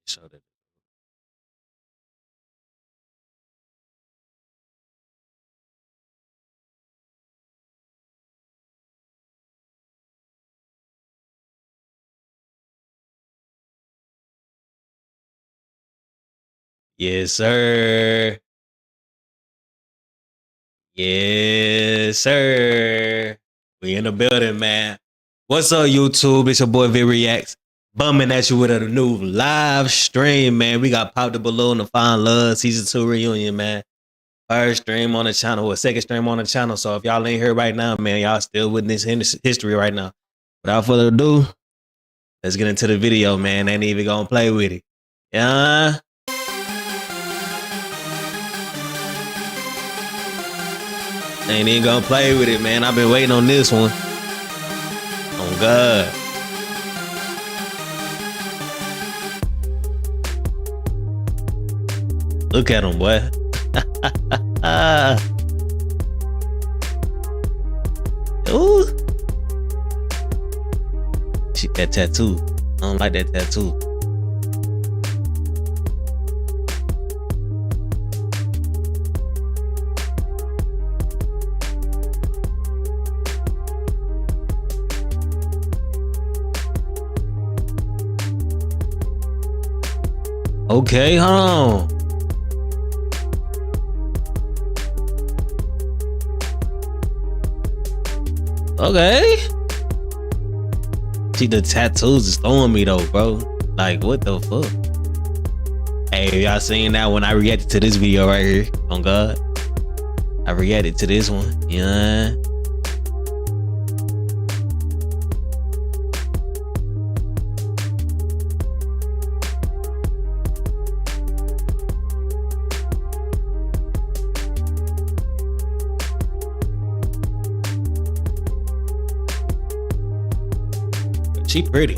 Show that. Yes, sir. Yes, sir. We in the building, man. What's up, YouTube? It's your boy Vick Reacts. Bumming at you with a new live stream, man. We got Pop the Balloon to Find Love Season 2 reunion, man. First stream on the channel, or second stream on the channel. So if y'all ain't here right now, man, y'all still witnessing history right now. Without further ado, let's get into the video, man. Ain't even gonna play with it. Yeah. Ain't even gonna play with it, man. I've been waiting on this one. Oh, God. Look at him, boy. Ooh. She that tattoo. I don't like that tattoo. Okay, hold on. Okay. See, the tattoos is throwing me though, bro. Like, what the fuck? Hey, y'all seen that when I reacted to this video right here? On God. I reacted to this one. Yeah. She pretty.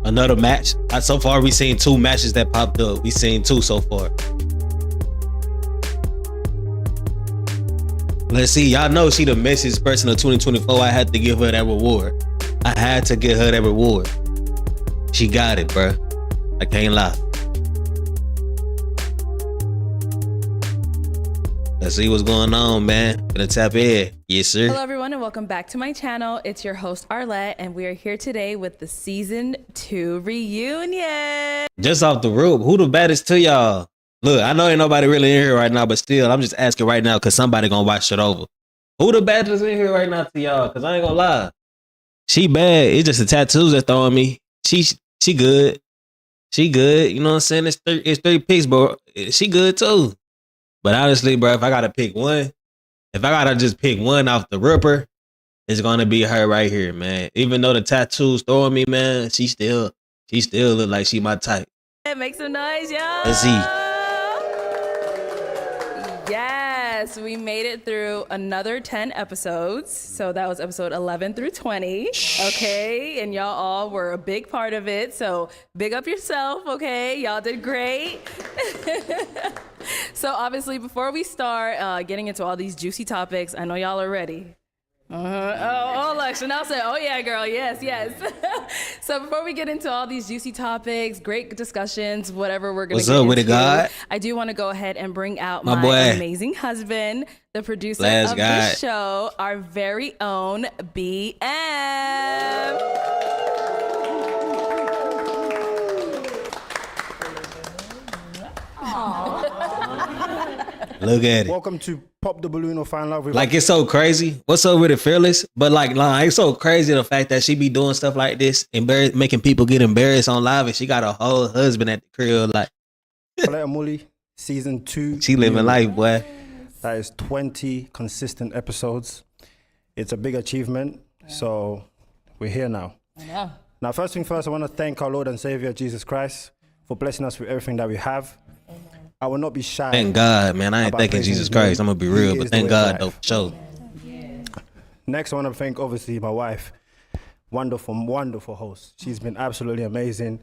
Another match. So far, we seen 2 matches that popped up. We seen 2 so far. Let's see. Y'all know she the messiest person of 2024. I had to give her that reward. I had to give her that reward. She got it, bruh. I can't lie. Let's see what's going on, man. Gonna tap in. Yes, sir. Hello, everyone, and welcome back to my channel. It's your host, Arlette, and we are here today with the Season 2 reunion. Just off the roof, who the baddest to y'all? Look, I know ain't nobody really in here right now, but still, I'm just asking right now because somebody gonna watch it over. Who the baddest in here right now to y'all? Because I ain't gonna lie. She bad. It's just the tattoos that throwing me. She good. She good. You know what I'm saying? It's 3 picks, but she good too. But honestly, bro, if I gotta pick one, if I gotta just pick one off the ripper, it's gonna be her right here, man. Even though the tattoos throwing me, man, she still look like she my type. Make some noise, y'all. Let's see. Yes, we made it through another 10 episodes. So that was episode 11 through 20. Okay, and y'all all were a big part of it. So big up yourself, okay? Y'all did great. So obviously, before we start getting into all these juicy topics, I know y'all are ready. Oh, look, Chanel said, oh yeah, girl, yes. So before we get into all these juicy topics, great discussions, whatever we're going to get into, with it, God? I do want to go ahead and bring out My my boy. amazing husband, the producer Bless of God. the show, our very own BM. Look at it. Welcome to Pop the Balloon or Find Love. Like, it's so crazy. What's up with it, Fearless? But like, it's so crazy the fact that she be doing stuff like this, making people get embarrassed on live, and she got a whole husband at the crib. Like, Arlette Amuli, Season 2. she living life, boy. That is 20 consistent episodes. It's a big achievement. So we're here now. I know. Now, first thing first, I want to thank our Lord and Savior, Jesus Christ, for blessing us with everything that we have. I will not be shy. Thank God, man. I ain't about thanking praising Jesus his name. Christ. I'm gonna be real, He but is the thank way of God life. though, for sure. Next, I want to thank, obviously, my wife. Wonderful host. She's been absolutely amazing.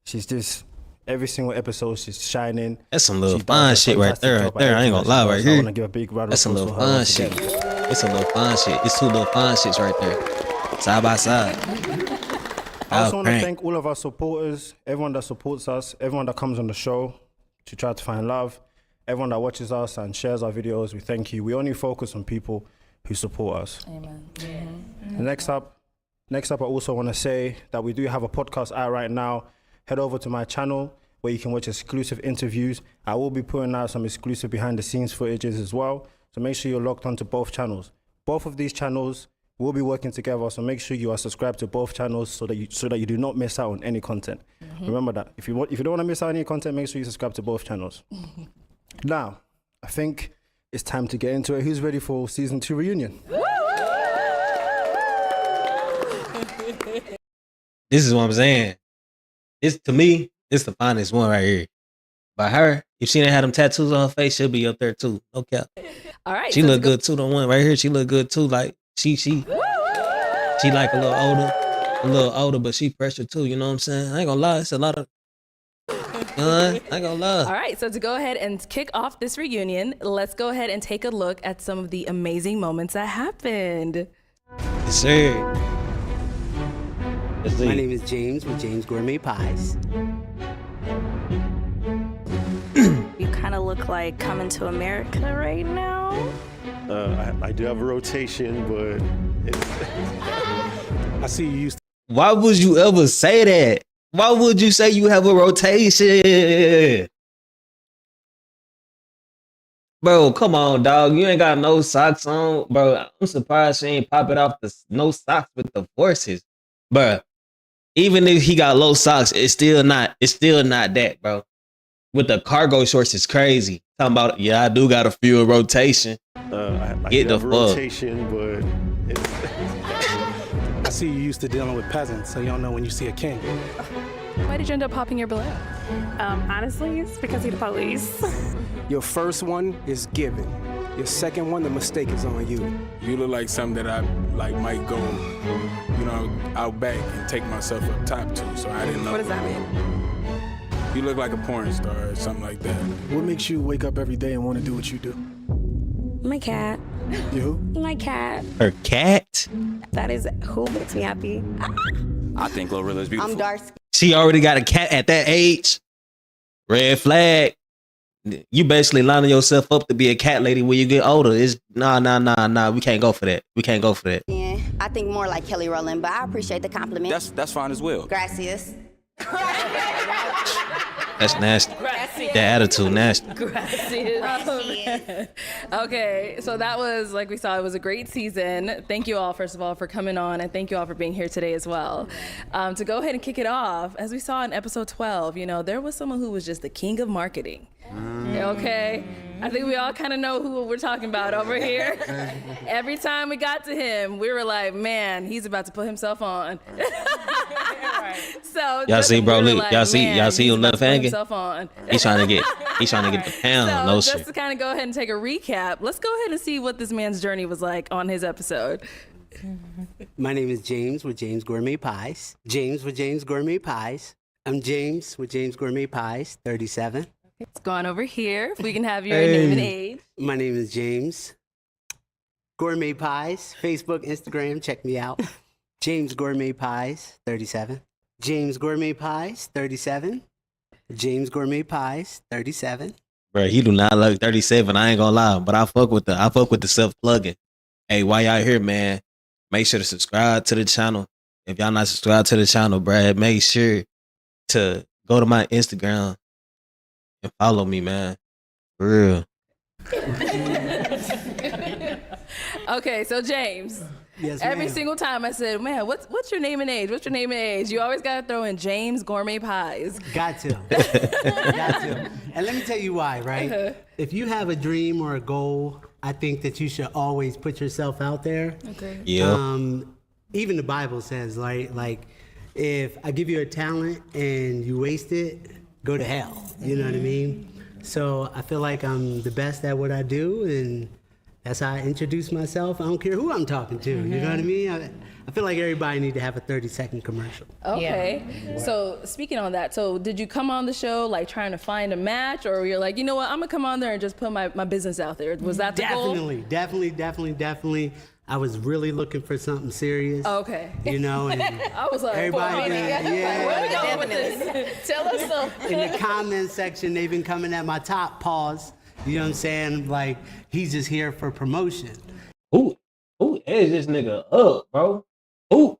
She's just, every single episode, she's shining. That's some little She does fun a shit right fantastic there, job right there. at I ain't gonna everything lie, she right does. I here. want to give a big round of That's some applause little for her fun once shit. again. It's some little fun shit. It's 2 little fun shits right there, side by side. I also want to thank all of our supporters, everyone that supports us, everyone that comes on the show to try to find love, everyone that watches us and shares our videos. We thank you. We only focus on people who support us. Amen. And next up, I also want to say that we do have a podcast out right now. Head over to my channel where you can watch exclusive interviews. I will be putting out some exclusive behind the scenes footages as well. So make sure you're logged onto both channels. Both of these channels will be working together. So make sure you are subscribed to both channels so that you do not miss out on any content. Remember that. If you don't want to miss out on any content, make sure you subscribe to both channels. Now, I think it's time to get into it. Who's ready for season 2 reunion? This is what I'm saying. To me, it's the finest one right here. By her, if she didn't have them tattoos on her face, she'll be up there too. No cap. All right. She look good too. The one right here, she look good too. Like she like a little older, but she pressure too. You know what I'm saying? I ain't gonna lie, it's a lot of. I ain't gonna lie. All right, so to go ahead and kick off this reunion, let's go ahead and take a look at some of the amazing moments that happened. Yes, sir. My name is James with James Gourmet Pies. You kind of look like Coming to America right now. I do have a rotation, but I see you used to. Why would you ever say that? Why would you say you have a rotation? Bro, come on, dog. You ain't got no socks on. Bro, I'm surprised she ain't popping off the no socks with the forces. Bro, even if he got low socks, it's still not that, bro. With the cargo shorts, it's crazy. Talking about, yeah, I do got a few rotation. I Get do the have a fuck. rotation, but I see you used to dealing with peasants, so you don't know when you see a king. Why did you end up popping your balloon? Honestly, it's because he's the police. Your first one is given. Your second one, the mistake is on you. You look like something that I might go, out back and take myself up top to. So I didn't know. What does that mean? You look like a porn star or something like that. What makes you wake up every day and want to do what you do? My cat. You who? My cat. Her cat? That is who makes me happy. I think Glorilla's beautiful. I'm dark. She already got a cat at that age. Red flag. You basically lining yourself up to be a cat lady when you get older. It's nah. We can't go for that. Yeah, I think more like Kelly Rowland, but I appreciate the compliment. That's fine as well. Gracias. That's nasty. That attitude nasty. Okay, so that was, like we saw, it was a great season. Thank you all, first of all, for coming on, and thank you all for being here today as well. To go ahead and kick it off, as we saw in episode 12, there was someone who was just the king of marketing. Okay, I think we all kind of know who we're talking about over here. Every time we got to him, we were like, man, he's about to put himself on. So Y'all see, bro? we were Look, like, y'all see man, him he's about left to put hanging. himself on. He's trying to get the pound. So No just shit. to kind of go ahead and take a recap, let's go ahead and see what this man's journey was like on his episode. My name is James with James Gourmet Pies. James with James Gourmet Pies. I'm James with James Gourmet Pies, 37. Let's go on over here. If we can have your name and age. My name is James. Gourmet Pies, Facebook, Instagram, check me out. James Gourmet Pies, 37. James Gourmet Pies, 37. James Gourmet Pies, 37. Bro, he do not look 37. I ain't gonna lie, but I fuck with the self plugging. Hey, while y'all here, man, make sure to subscribe to the channel. If y'all not subscribed to the channel, bro, make sure to go to my Instagram and follow me, man. For real. Okay, so James. Yes, Every ma'am. single time I said, man, what's your name and age? What's your name and age? You always gotta throw in James Gourmet Pies. Got to. Got to. And let me tell you why, right? If you have a dream or a goal, I think that you should always put yourself out there. Okay. Yeah. Even the Bible says, like, if I give you a talent and you waste it, go to hell. You know what I mean? So I feel like I'm the best at what I do, and that's how I introduce myself. I don't care who I'm talking to. You know what I mean? I feel like everybody need to have a 30-second commercial. Okay. So speaking on that, so did you come on the show like trying to find a match, or you're like, you know what, I'm gonna come on there and just put my business out there? Was that the goal? Definitely. I was really looking for something serious. Okay. You know, and I was like, everybody, where we going with this? Tell us something. in the comment section, they've been coming at my top. Pause. You know what I'm saying? Like, he's just here for promotion. Who is this nigga up, bro? Who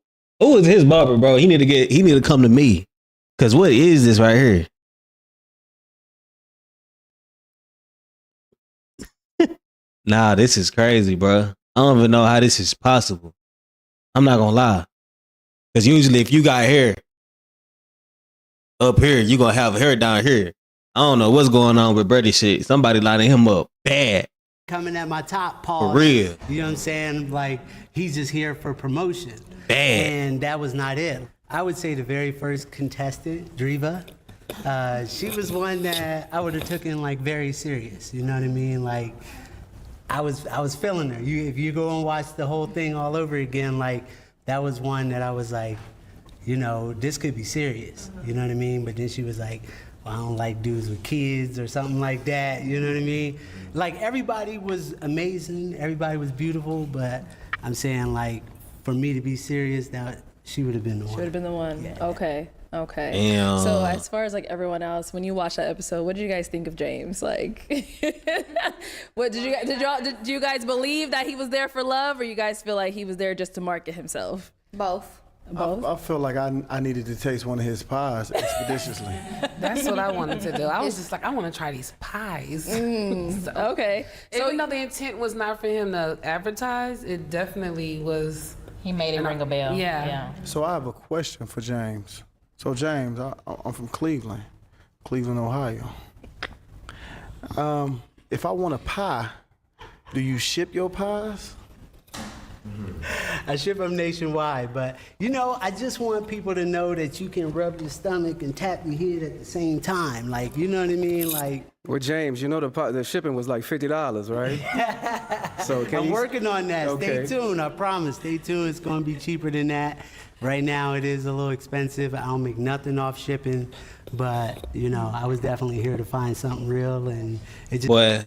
is his barber, bro? He need to come to me. Cause what is this right here? Nah, this is crazy, bro. I don't even know how this is possible. I'm not gonna lie. Cause usually if you got hair up here, you gonna have hair down here. I don't know what's going on with Brady shit. Somebody lining him up bad. Coming at my top. Pause. For real. You know what I'm saying? Like, he's just here for promotion. Bad. And that was not it. I would say the very first contestant, Driva, she was one that I would have taken like very serious. You know what I mean? Like, I was feeling her. If you go and watch the whole thing all over again, like, that was one that I was like, you know, this could be serious. You know what I mean? But then she was like, well, I don't like dudes with kids or something like that. You know what I mean? Like, everybody was amazing. Everybody was beautiful. But I'm saying, like, for me to be serious, that she would have been the one. Should have been the one. Yeah. Okay. Damn. So as far as like everyone else, when you watch that episode, what did you guys think of James? Like, what did you guys believe that he was there for love, or you guys feel like he was there just to market himself? Both. I feel like I needed to taste one of his pies expeditiously. That's what I wanted to do. I was just like, I want to try these pies. Okay. So even though the intent was not for him to advertise, it definitely was. He made it ring a bell. Yeah. So I have a question for James. So James, I'm from Cleveland, Ohio. If I want a pie, do you ship your pies? I ship them nationwide, but you know, I just want people to know that you can rub your stomach and tap your head at the same time. Like, you know what I mean? Like, Well, James, you know the shipping was like $50, right? So I'm working on that. Okay. Stay tuned. I promise. Stay tuned. It's going to be cheaper than that. Right now, it is a little expensive. I don't make nothing off shipping, but you know, I was definitely here to find something real, and it just. Boy,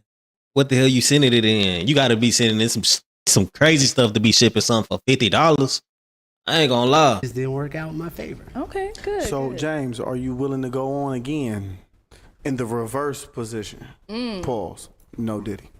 what the hell you sending it in? You got to be sending in some crazy stuff to be shipping something for $50. I ain't gonna lie. Just didn't work out in my favor. Okay, good. So good. James, are you willing to go on again in the reverse position? Pause. No Diddy.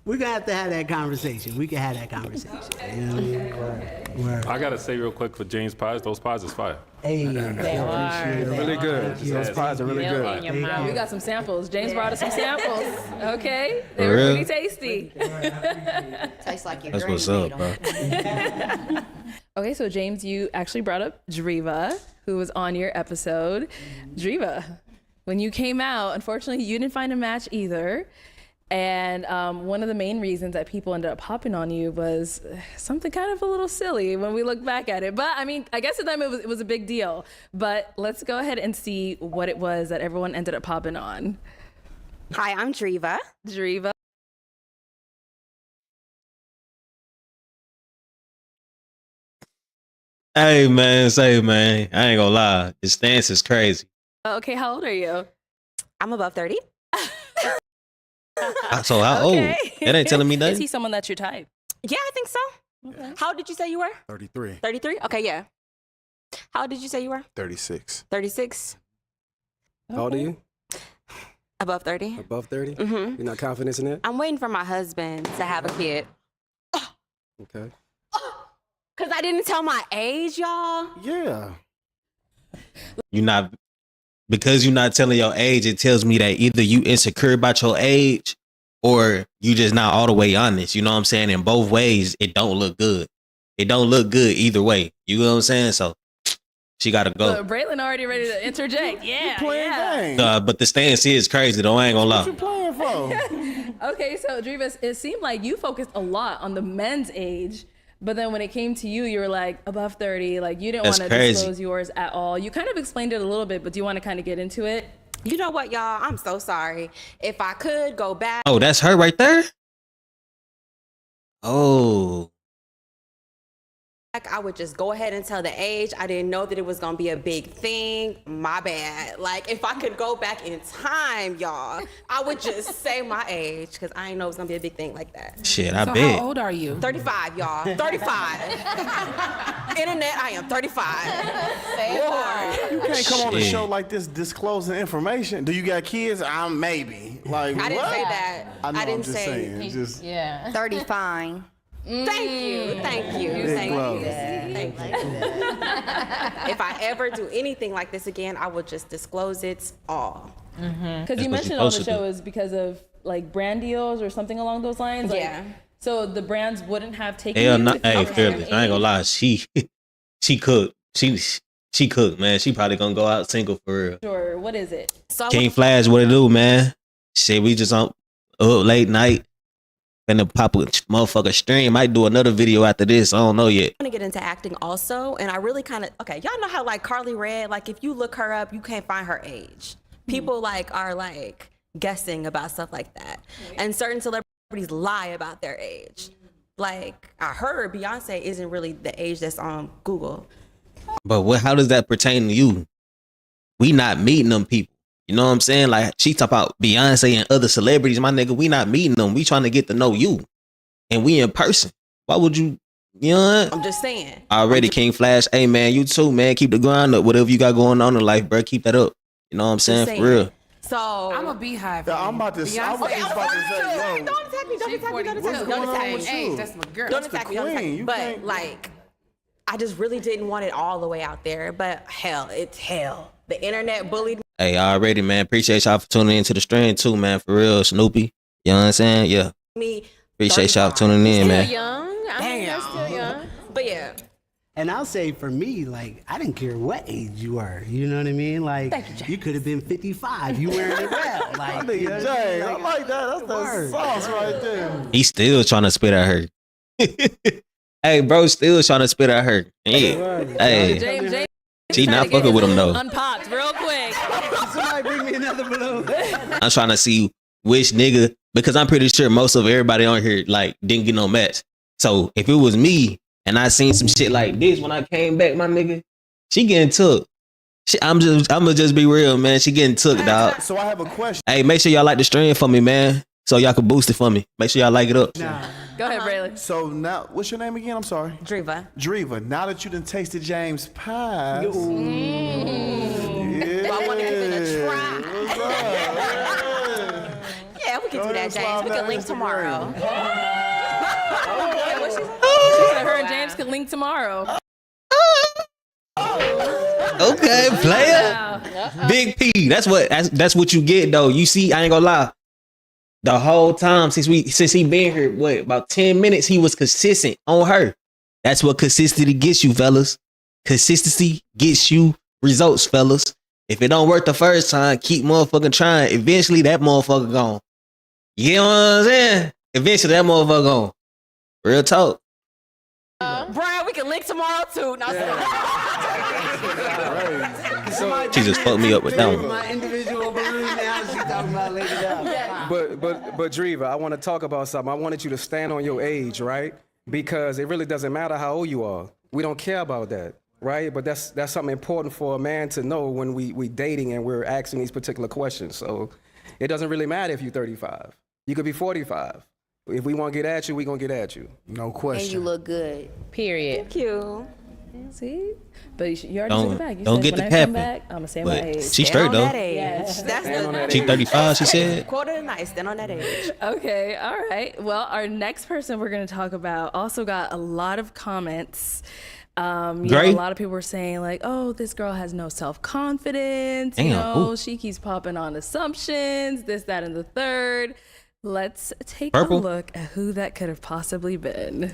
We're gonna have to have that conversation. We can have that conversation. You know what I mean? I gotta say real quick for James pies, those pies is fire. Hey, They are. Really good. Those pies are really Melt in good. your mouth. We got some samples. James brought us some samples. Okay, they For were real? pretty tasty. Tastes like your That's green what's up, bean. bro. Okay, so James, you actually brought up Driva, who was on your episode. Driva, when you came out, unfortunately, you didn't find a match either. And one of the main reasons that people ended up hopping on you was something kind of a little silly when we look back at it. But I mean, I guess to them it was a big deal. But let's go ahead and see what it was that everyone ended up hopping on. Hi, I'm Driva. Driva. Hey man, I ain't gonna lie. His stance is crazy. Okay, how old are you? I'm above 30. So how old? That ain't telling me Is nothing. he someone that's your type? Yeah, I think so. Okay. How old did you say you were? 33. 33? Okay, yeah. How old did you say you were? 36. 36. How old are you? Above 30. Above 30? Mm-hmm. You're not confident in that? I'm waiting for my husband to have a kid. Okay. Because I didn't tell my age, y'all. Yeah. Because you're not telling your age, it tells me that either you insecure about your age or you just not all the way honest. You know what I'm saying? In both ways, it don't look good. It don't look good either way. You know what I'm saying? So she gotta go. Look, Braylon already ready to interject. Yeah. Playing games. But the stance is crazy though. I ain't gonna What you lie. playing for? Okay, so Drivas, it seemed like you focused a lot on the men's age, but then when it came to you, you were like above 30, like you didn't want That's to crazy. disclose yours at all. You kind of explained it a little bit, but do you want to kind of get into it? You know what, y'all? I'm so sorry. If I could go back. Oh, that's her right there? Oh. I would just go ahead and tell the age. I didn't know that it was gonna be a big thing. My bad. Like, if I could go back in time, y'all, I would just say my age, because I didn't know it was gonna be a big thing like that. Shit, I So bet. how old are you? 35, y'all. 35. Internet, I am 35. Lord. You can't come on a Shit. show like this disclosing information. Do you got kids? Maybe. Like, I didn't what? say that. I know, I didn't I'm just say. saying. Just, Yeah. 35. Thank you. Thank you. Big Thank love. you. Thank you. If I ever do anything like this again, I will just disclose it all. Because you mentioned on the show is because of like brand deals or something along those lines. Like, Yeah. So the brands wouldn't have taken Hell you no. if you Hey, were fearless. I ain't gonna lie. She cooked. She cooked, man. She probably gonna go out single for real. Or what is it? So King Flash, what it do, man? Shit, we just up late night. Finna pop a motherfucker stream. Might do another video after this. I don't know yet. I want to get into acting also, and I really kind of y'all know how like Carly Red, like if you look her up, you can't find her age. People like are like guessing about stuff like that, and certain celebrities lie about their age. Like I heard Beyonce isn't really the age that's on Google. But how does that pertain to you? We not meeting them people. You know what I'm saying? Like she talk about Beyonce and other celebrities, my nigga. We not meeting them. We trying to get to know you, and we in person. Why would you? You know what? I'm just saying. Already, King Flash. Hey man, you too, man. Keep the grind up. Whatever you got going on in life, bro. Keep that up. You know what I'm saying? Just For real. So I'm a beehive. Yeah, I'm about to say, I was Beyonce just about to say, yo. Don't attack me. Don't She attack me. Don't 42. attack me. Don't attack me. Hey, that's my girl. Don't That's the attack me. Don't attack queen. me. You But can't- like, I just really didn't want it all the way out there. But hell, it's hell. The internet bullied Hey, already, man. Appreciate y'all for tuning into the stream too, man. For real, Snoopy. You know what I'm saying? Yeah. me. Appreciate y'all 35. for tuning in, man. Young. I mean, that's still young. But yeah. And I'll say for me, like, I didn't care what age you were. You know what I mean? Like, you could have been 55. You wearing it well. Like, Nigga, you know what Jay, I I mean? like that. That's the Word. sauce right there. He still trying to spit at her. Hey, bro, still trying to spit at her. Yeah. Hey, James she not fucking with him though. Unpopped real quick. Somebody bring me another balloon. I'm trying to see which nigga, because I'm pretty sure most of everybody on here like didn't get no match. So if it was me and I seen some shit like this when I came back, my nigga, she getting took. I'm gonna just be real, man. She getting took, dog. So I have a question. Hey, make sure y'all like the stream for me, man. So y'all can boost it for me. Make sure y'all like it up. Go ahead, Braylon. So now, what's your name again? I'm sorry. Dreva. Dreva. Now that you done tasted James' pies. Yeah. Do I want to give it a try? What's up? Yeah, we can do that, James. We can link tomorrow. She said her and James could link tomorrow. Okay, player. Big P. That's what you get though. You see, I ain't gonna lie. The whole time since he been here, what, about 10 minutes, he was consistent on her. That's what consistency gets you, fellas. Consistency gets you results, fellas. If it don't work the first time, keep motherfucking trying. Eventually that motherfucker gone. You know what I'm saying? Eventually that motherfucker gone. Real talk. Brian, we can link tomorrow too. No, She just fucked me up with that one. My individual balloon now, she's talking about later down. But Dreva, I want to talk about something. I wanted you to stand on your age, right? Because it really doesn't matter how old you are. We don't care about that, right? But that's something important for a man to know when we dating and we're asking these particular questions. So it doesn't really matter if you're 35. You could be 45. If we want to get at you, we're going to get at you. No question. and you look good. Period. Thank you. See? But you already Don't- took it back. You don't said get when the I come capping. back, I'm going to say But my age. she Stand straight on though. that age. Yeah. That's Stand on that She age. 35, she said. Quarter of the night. Stand on that age. Okay, all right. Well, our next person we're going to talk about also got a lot of comments. You know, Great. a lot of people were saying like, "Oh, this girl has no self-confidence. Damn, You know, ooh. she keeps popping on assumptions. This, that, and the third." Let's take Purple? a look at who that could have possibly been.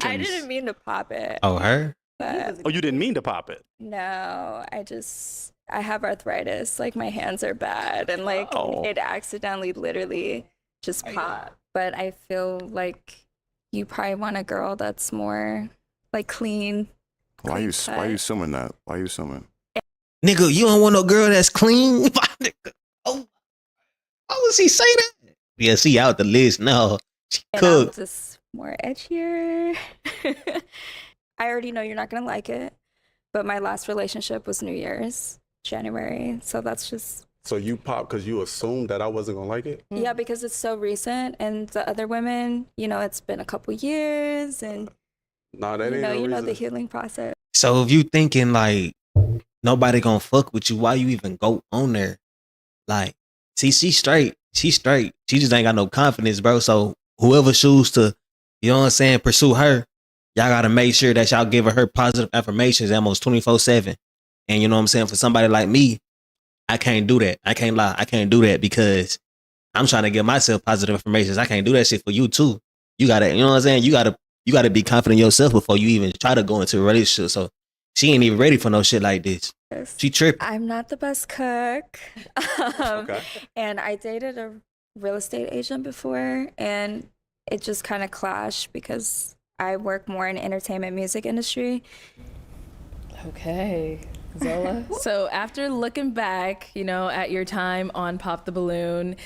I didn't mean to pop it. Oh, her? But Oh, you didn't mean to pop it. no, I have arthritis. Like my hands are bad and like it accidentally literally just popped. But I feel like you probably want a girl that's more like clean. Why you cut. assuming that? Why you assuming? Nigga, you don't want no girl that's clean? Oh, why would she say that? Yeah, she out the list now. She And I'm cooked. just more edgier. I already know you're not gonna like it, but my last relationship was New Year's, January. So that's just. So you popped because you assumed that I wasn't gonna like it? Yeah, because it's so recent, and the other women, you know, it's been a couple years, and Nah, that ain't no you know reason. the healing process. So if you thinking like nobody gonna fuck with you, why you even go on there? Like, see, she's straight. She's straight. She just ain't got no confidence, bro. So whoever choose to, you know what I'm saying, pursue her, y'all gotta make sure that y'all give her positive affirmations almost 24/7. And you know what I'm saying? For somebody like me, I can't do that. I can't lie. I can't do that because I'm trying to give myself positive affirmations. I can't do that shit for you too. You gotta, you know what I'm saying? You gotta be confident in yourself before you even try to go into a relationship. So she ain't even ready for no shit like this. She tripping. I'm not the best cook. Okay. And I dated a real estate agent before, and it just kind of clashed because I work more in entertainment music industry. Okay, Zola. So after looking back, you know, at your time on Pop the Balloon,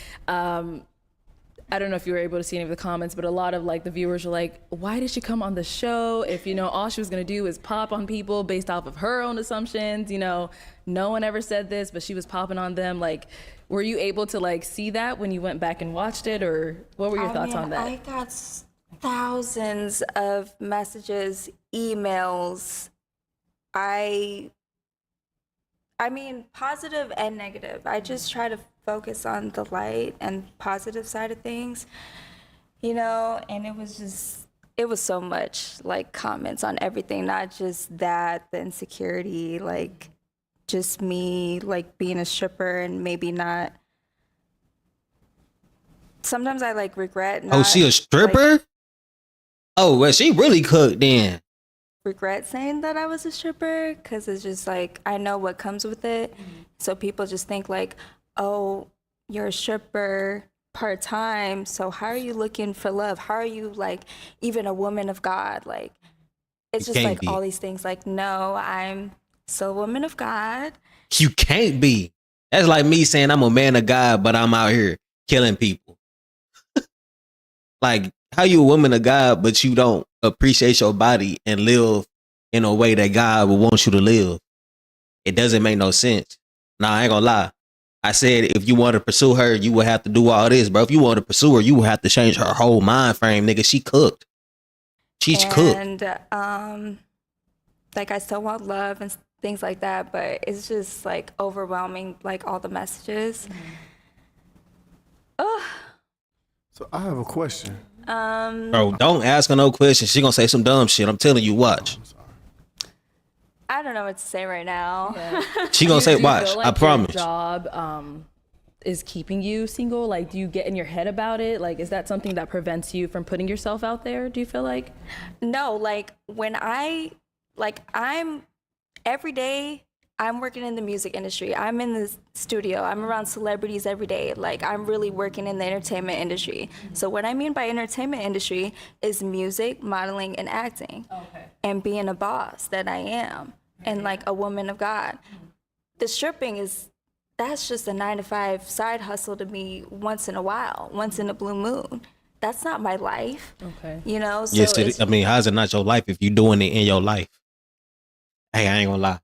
I don't know if you were able to see any of the comments, but a lot of like the viewers were like, why did she come on the show if, you know, all she was gonna do is pop on people based off of her own assumptions? You know, no one ever said this, but she was popping on them. Like, were you able to like see that when you went back and watched it, or what were your thoughts on that? I got thousands of messages, emails. I mean, positive and negative. I just try to focus on the light and positive side of things, you know, and it was so much like comments on everything, not just that, the insecurity, like just me like being a stripper and maybe not. Sometimes I like regret not. Oh, she a stripper? Like, oh, well, she really cooked then. regret saying that I was a stripper because it's just like I know what comes with it. So people just think like, oh, you're a stripper part-time, so how are you looking for love? How are you like even a woman of God? Like it's You just can't like be. all these things. Like, no, I'm still a woman of God. You can't be. That's like me saying I'm a man of God, but I'm out here killing people. Like, how you a woman of God, but you don't appreciate your body and live in a way that God would want you to live? It doesn't make no sense. Nah, I ain't gonna lie. I said if you want to pursue her, you would have to do all this, bro. If you want to pursue her, you would have to change her whole mind frame, nigga. She cooked. She's cooked. And like I still want love and things like that, but it's just like overwhelming, like all the messages. So I have a question. Bro, don't ask her no questions. She gonna say some dumb shit. I'm telling you, watch. I don't know what to say right now. She gonna say, Do you watch. feel like I promise. Your job is keeping you single? Like, do you get in your head about it? Like, is that something that prevents you from putting yourself out there? Do you feel like? No, like when I'm every day I'm working in the music industry. I'm in the studio. I'm around celebrities every day. Like I'm really working in the entertainment industry. So what I mean by entertainment industry is music, modeling, and acting. Okay. And being a boss that I am, and like a woman of God. The stripping that's just a 9-to-5 side hustle to me once in a while, once in a blue moon. That's not my life. Okay. You know? So Yes, I mean, how's it not your life if you doing it in your life? Hey, I ain't gonna lie.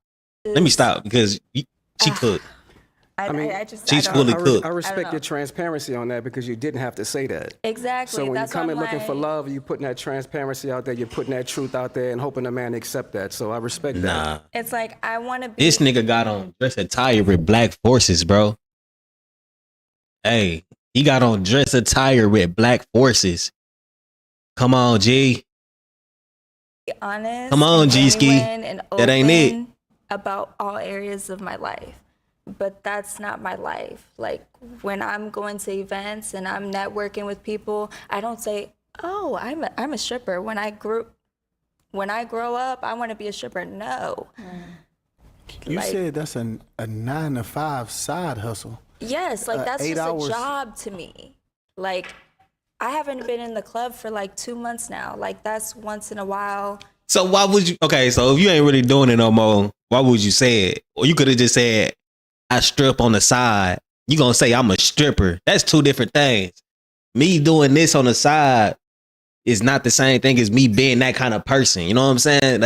Let me stop because she cooked. She's fully cooked. I respect your transparency on that because you didn't have to say that. Exactly. So when That's you come why in I'm looking for like- love, you're putting that transparency out there, you're putting that truth out there and hoping the man accept that. So I respect that. Nah. It's like I want to be. This nigga got on dress attire with black forces, bro. Hey, he got on dress attire with black forces. Come on, G. honest. Come on, and G-Ski. genuine and That ain't it. open about all areas of my life. But that's not my life. Like when I'm going to events and I'm networking with people, I don't say, "Oh, I'm a stripper." When I grow up, I want to be a stripper. No. You Like- said that's a 9-to-5 side hustle. Yes, like that's 8 just hours. a job to me. Like I haven't been in the club for like 2 months now. Like that's once in a while. So why would you? Okay, so if you ain't really doing it no more, why would you say it? Or you could have just said, "I strip on the side." You gonna say I'm a stripper? That's two different things. Me doing this on the side is not the same thing as me being that kind of person. You know what I'm saying?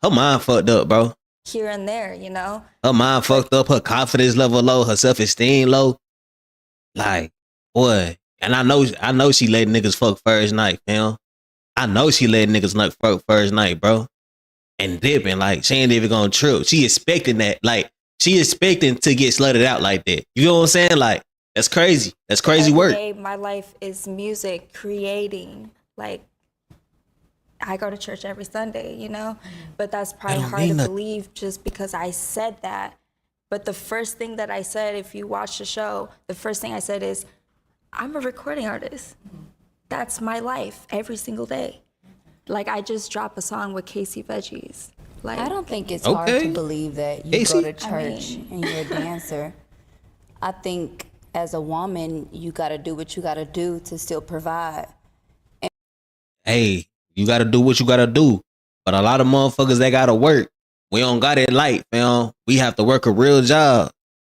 Her mind fucked up, bro. Here and there, you know. Her mind fucked up, her confidence level low, her self-esteem low. Like, boy. And I know she let niggas fuck first night, fam. I know she let niggas fuck first night, bro. And dipping, like, she ain't even gonna trip. She expecting that. Like, she expecting to get slutted out like that. You know what I'm saying? Like, that's crazy. That's crazy Every work. day, my life is music, creating. Like, I go to church every Sunday, you know? But that's probably hard to believe just because I said that. But the first thing that I said, if you watch the show, the first thing I said is, I'm a recording artist. That's my life every single day. Like, I just dropped a song with Casey Veggies. Like, I don't think it's hard to believe that you go to church and you're a dancer. I think as a woman, you got to do what you got to do to still provide. Hey, you got to do what you got to do. But a lot of motherfuckers, they got to work. We don't got it light, fam. We have to work a real job.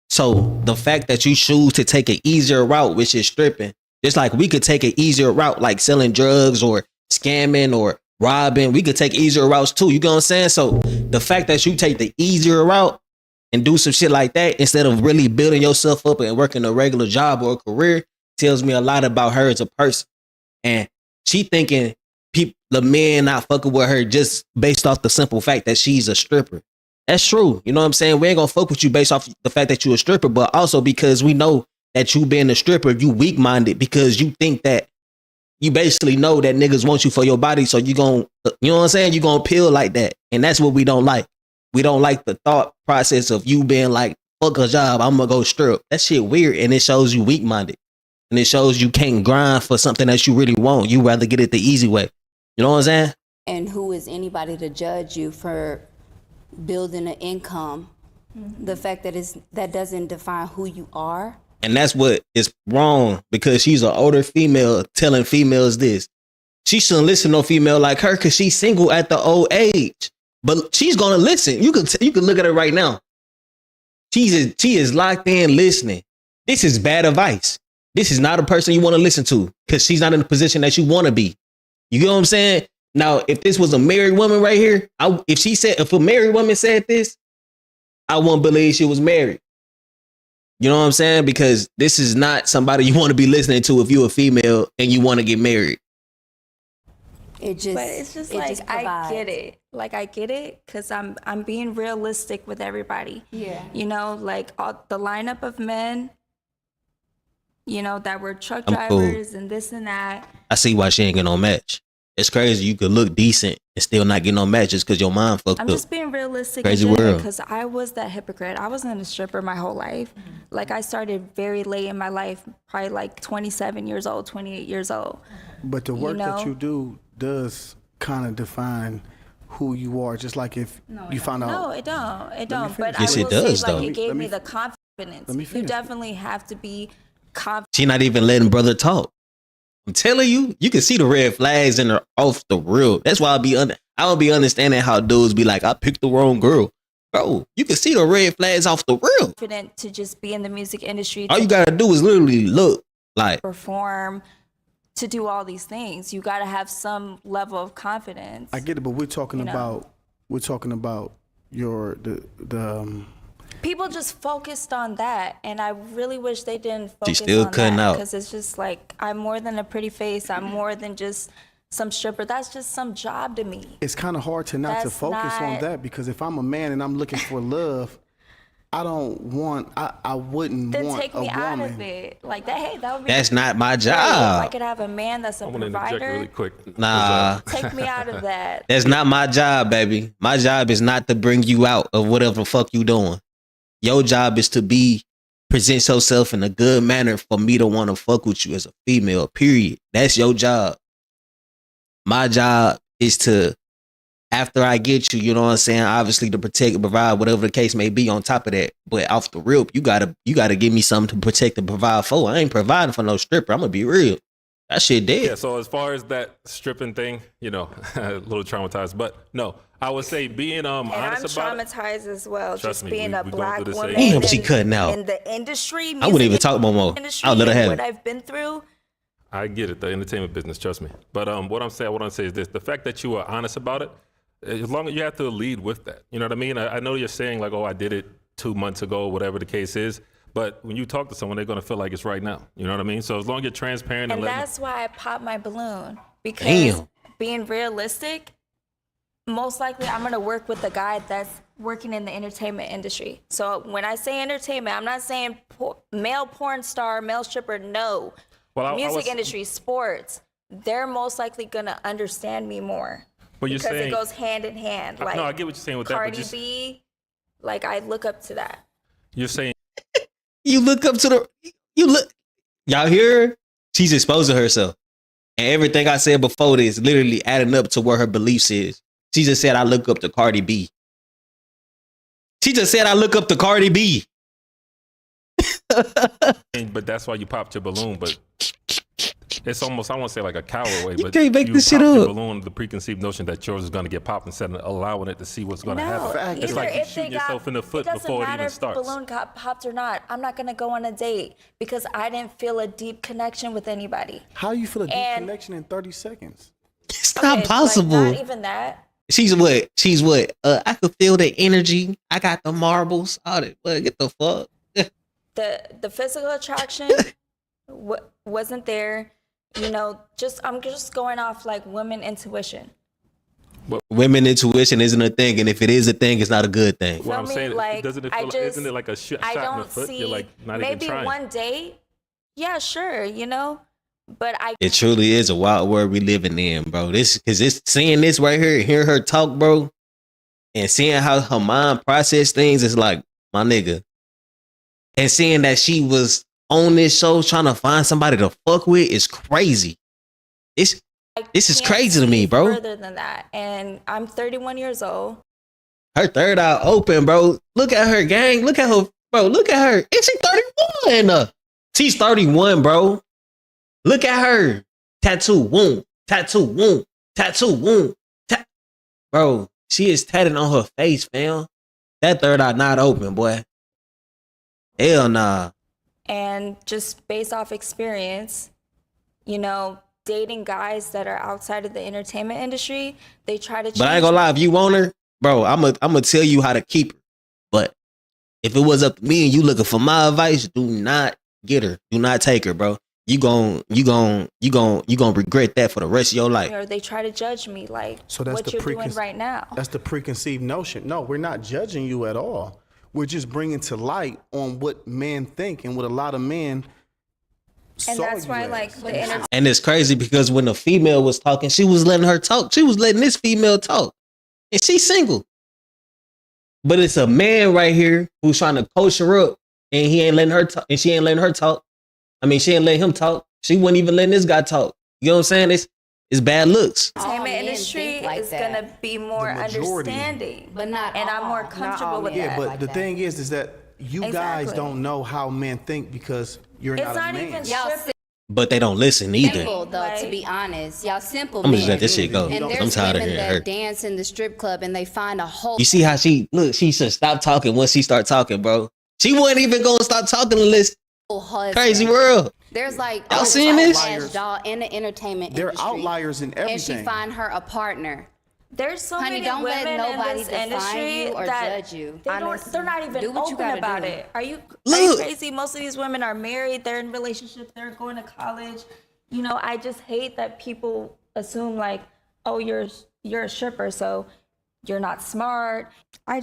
So the fact that you choose to take an easier route, which is stripping, just like we could take an easier route, like selling drugs or scamming or robbing, we could take easier routes too. You know what I'm saying? So the fact that you take the easier route and do some shit like that instead of really building yourself up and working a regular job or a career tells me a lot about her as a person. And she thinking the men not fucking with her just based off the simple fact that she's a stripper. That's true. You know what I'm saying? We ain't gonna fuck with you based off the fact that you a stripper, but also because we know that you being a stripper, you weak-minded because you think that you basically know that niggas want you for your body. So you know what I'm saying? You gonna peel like that. And that's what we don't like. We don't like the thought process of you being like, fuck a job, I'm gonna go strip. That shit weird. And it shows you weak-minded. And it shows you can't grind for something that you really want. You rather get it the easy way. You know what I'm saying? And who is anybody to judge you for building an income? The fact that that doesn't define who you are. And that's what is wrong because she's an older female telling females this. She shouldn't listen to no female like her because she's single at the old age. But she's gonna listen. You can look at her right now. She is locked in listening. This is bad advice. This is not a person you want to listen to because she's not in the position that you want to be. You get what I'm saying? Now, if this was a married woman right here, if a married woman said this, I won't believe she was married. You know what I'm saying? Because this is not somebody you want to be listening to if you're a female and you want to get married. But it's just like, I get it. Like, I get it because I'm being realistic with everybody. Yeah. You know, like the lineup of men, you know, that were truck drivers and this and that. I see why she ain't get no match. It's crazy. You could look decent and still not get no matches because your mind fucked up. I'm just being realistic. Crazy world. Because I was that hypocrite. I wasn't a stripper my whole life. Like, I started very late in my life, probably like 27 years old, 28 years old. But the work that you do does kind of define who you are. Just like if you find out. No, it don't. It don't. But Yes, I it will does, say, like, though. it gave me the confidence. You definitely have to be confident. She not even letting brother talk. I'm telling you, you can see the red flags in her off the real. That's why I don't be understanding how dudes be like, I picked the wrong girl. Bro, you can see the red flags off the real. Confident to just be in the music industry. All you gotta do is literally look like perform, to do all these things. You gotta have some level of confidence. I get it, but we're talking about people just focused on that, and I really wish they didn't focus still on cutting that out. because it's just like, I'm more than a pretty face. I'm more than just some stripper. That's just some job to me. It's kind of hard to not to focus on that because if I'm a man and I'm looking for love, I wouldn't want Then take a me out of woman. it. Like that. Hey, that would be. That's not my Hey, if job. I could have a man that's a I want to interject provider. really quick. Nah. Take me out of that. That's not my job, baby. My job is not to bring you out of whatever the fuck you doing. Your job is to present yourself in a good manner for me to want to fuck with you as a female, period. That's your job. My job is to, after I get you, you know what I'm saying, obviously to protect and provide, whatever the case may be on top of that. But off the rip, you gotta give me something to protect and provide for. I ain't providing for no stripper. I'm gonna be real. That shit dead. Yeah, so as far as that stripping thing, a little traumatized. But no, I would say being And I'm honest about it. traumatized as well. Trust Just me, being we a going black through the woman same Damn, she cutting out. in the industry. I wouldn't even talk no more. Industry, I'll let her and have what it. I've been through. I get it, the entertainment business, trust me. But what I'm saying is this: the fact that you are honest about it, as long as you have to lead with that. You know what I mean? I know you're saying like, oh, I did it 2 months ago, whatever the case is. But when you talk to someone, they're gonna feel like it's right now. You know what I mean? So as long as you're transparent And and that's why I popped my balloon, because Damn. being realistic, most likely I'm gonna work with a guy that's working in the entertainment industry. So when I say entertainment, I'm not saying male porn star, male stripper, no. Well, Music industry, sports, they're most likely gonna understand me more. But you're because saying, it goes hand in hand. Like, no, I get what you're saying with that. Cardi But B, like I look up to that. you're saying You look up to y'all hear her? She's exposing herself. And everything I said before this literally adding up to where her beliefs is. She just said, I look up to Cardi B. She just said, I look up to Cardi B. but that's why you popped your balloon. But it's almost, I won't say like a coward way, but can't make you this shit popped your up. balloon, the preconceived notion that yours is going to get popped instead of allowing it to see what's going to happen. It's like you shooting yourself in the foot before it even If the starts. balloon got popped or not, I'm not gonna go on a date because I didn't feel a deep connection with anybody. How you feel a deep And- connection in 30 seconds? It's not possible. Like, not even that. She's what? She's what? I could feel the energy. I got the marbles. All that. What? Get the fuck. The physical attraction wasn't there. You know, I'm just going off like women intuition. But women intuition isn't a thing, and if it is a thing, it's not a good thing. What I'm me? saying, Like, doesn't it I feel like, just- isn't it like a shot I in the don't foot? see You're like not maybe even trying. one date. Yeah, sure, you know, but It truly is a wild world we living in, bro. Because it's seeing this right here, hearing her talk, bro, and seeing how her mind process things is like, my nigga. And seeing that she was on this show trying to find somebody to fuck with is crazy. This is can't crazy to see me, bro. Further than that, and I'm 31 years old. Her third eye open, bro. Look at her, gang. Look at her, bro. Look at her. And she's 31. She's 31, bro. Look at her. Tattoo, wound. Tattoo, wound. Tattoo, wound. Bro, she is tatted on her face, fam. That third eye not open, boy. Hell nah. And just based off experience, you know, dating guys that are outside of the entertainment industry, they try to change. But I ain't gonna lie, if you want her, bro, I'm gonna tell you how to keep her. But if it was up to me and you looking for my advice, do not get her. Do not take her, bro. You gon' regret that for the rest of your life. Or they try to judge me like So that's what the you're doing right now. That's the preconceived notion. No, we're not judging you at all. We're just bringing to light on what men think and what a lot of men And that's why, like, the And it's crazy because when the female was talking, she was letting her talk. She was letting this female talk. And she's single. But it's a man right here who's trying to coach her up and he ain't letting her talk. And she ain't letting her talk. I mean, she ain't letting him talk. She wasn't even letting this guy talk. You know what I'm saying? It's bad looks. entertainment industry is gonna be more understanding, but not and I'm more all. comfortable with Yeah, that. but the thing is that you guys Exactly. don't know how men think because you're It's not not a man. even Y'all stripping. But they don't listen either. simple though, to be honest. Y'all simple I'm men. just let this shit go. And I'm there's tired of women hearing that her. dance in the strip club and they find a whole You see how she should stop talking once she start talking, bro. She wasn't even gonna stop talking unless husband. crazy world. There's like Y'all seeing this? y'all in the entertainment They're industry. outliers in And she everything. find her a partner. There's so Honey, many don't let women nobody in this define industry you or that judge you. they're not even Do what you open gotta about do. it. Are you Look. crazy? Most of these women are married. They're in relationships. They're going to college. You know, I just hate that people assume like, oh, you're a stripper, so you're not smart. I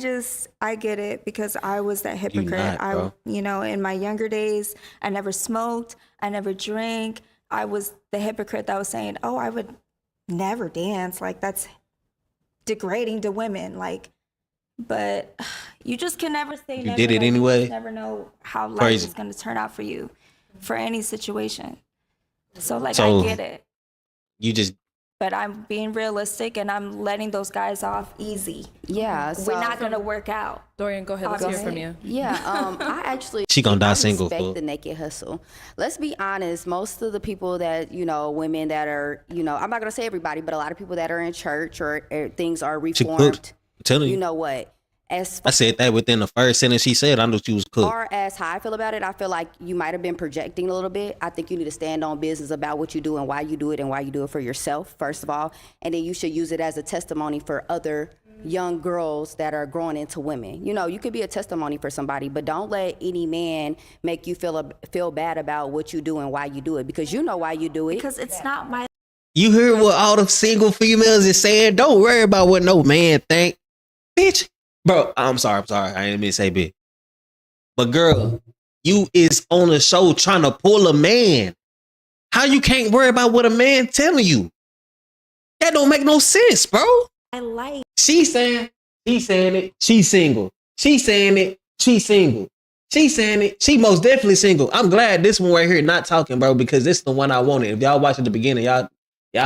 get it because I was that hypocrite. not, bro. You know, in my younger days, I never smoked. I never drank. I was the hypocrite that was saying, oh, I would never dance. Like, that's degrading to women. Like, but you just can never say You never. did it like, you anyway? just never know how life Crazy. is going to turn out for you for any situation. So, like, So- I get it. You just But I'm being realistic and I'm letting those guys off easy. Yeah, so We're not going to work out. Dorian, go ahead. Let's hear from you. Yeah, I actually She gonna die I single, respect fool. the naked hustle. Let's be honest. Most of the people that women that are I'm not gonna say everybody, but a lot of people that are in church or things are she reformed. cooked. I'm telling You you. know what? As I said that within the first sentence she said. I knew she was cooked. far as how I feel about it, I feel like you might have been projecting a little bit. I think you need to stand on business about what you do and why you do it and why you do it for yourself, first of all. And then you should use it as a testimony for other young girls that are growing into women. You know, you could be a testimony for somebody, but don't let any man make you feel bad about what you do and why you do it, because you know why you do it. Because it's not my You hear what all the single females is saying? Don't worry about what no man think. Bitch. Bro, I'm sorry. I didn't mean to say bitch. But girl, you is on a show trying to pull a man. How you can't worry about what a man telling you? That don't make no sense, bro. I like. She's saying it, she's single. She's saying it, she's single. She's saying it, she most definitely single. I'm glad this one right here not talking, bro, because this is the one I wanted. If y'all watch at the beginning, y'all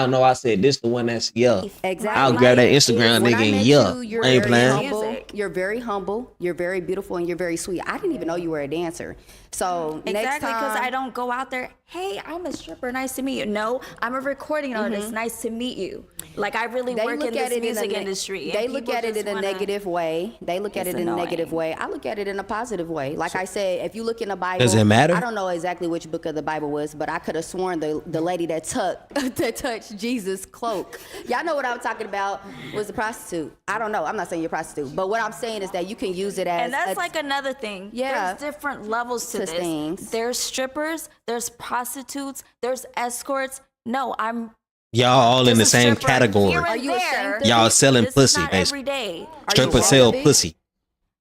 know I said this the one that's Exactly. I'll grab that Instagram When nigga I and met yeah. you, I ain't playing. You're very humble. You're very beautiful, and you're very sweet. I didn't even know you were a dancer. So next Exactly, because time, I don't go out there, hey, I'm a stripper, nice to meet you. No, I'm a recording artist, nice to meet you. Like, I really they work look in at this it music in a, industry. They and look people at it just in a wanna- negative way. They look at It's it in a annoying. negative way. I look at it in a positive way. Like I said, if you look in the Bible, Does it matter? I don't know exactly which book of the Bible was, but I could have sworn the lady that touched Jesus' cloak. Y'all know what I'm talking about, was a prostitute. I don't know. I'm not saying you're a prostitute, but what I'm saying is that you can use it as And that's like another thing. Yeah. There's different levels to this. Things. There's strippers, there's prostitutes, there's escorts. No, I'm Y'all all in the just a same stripper category. here and Are you there. ashamed of Y'all it? selling This is pussy, not basically. every day. Stripper sell pussy.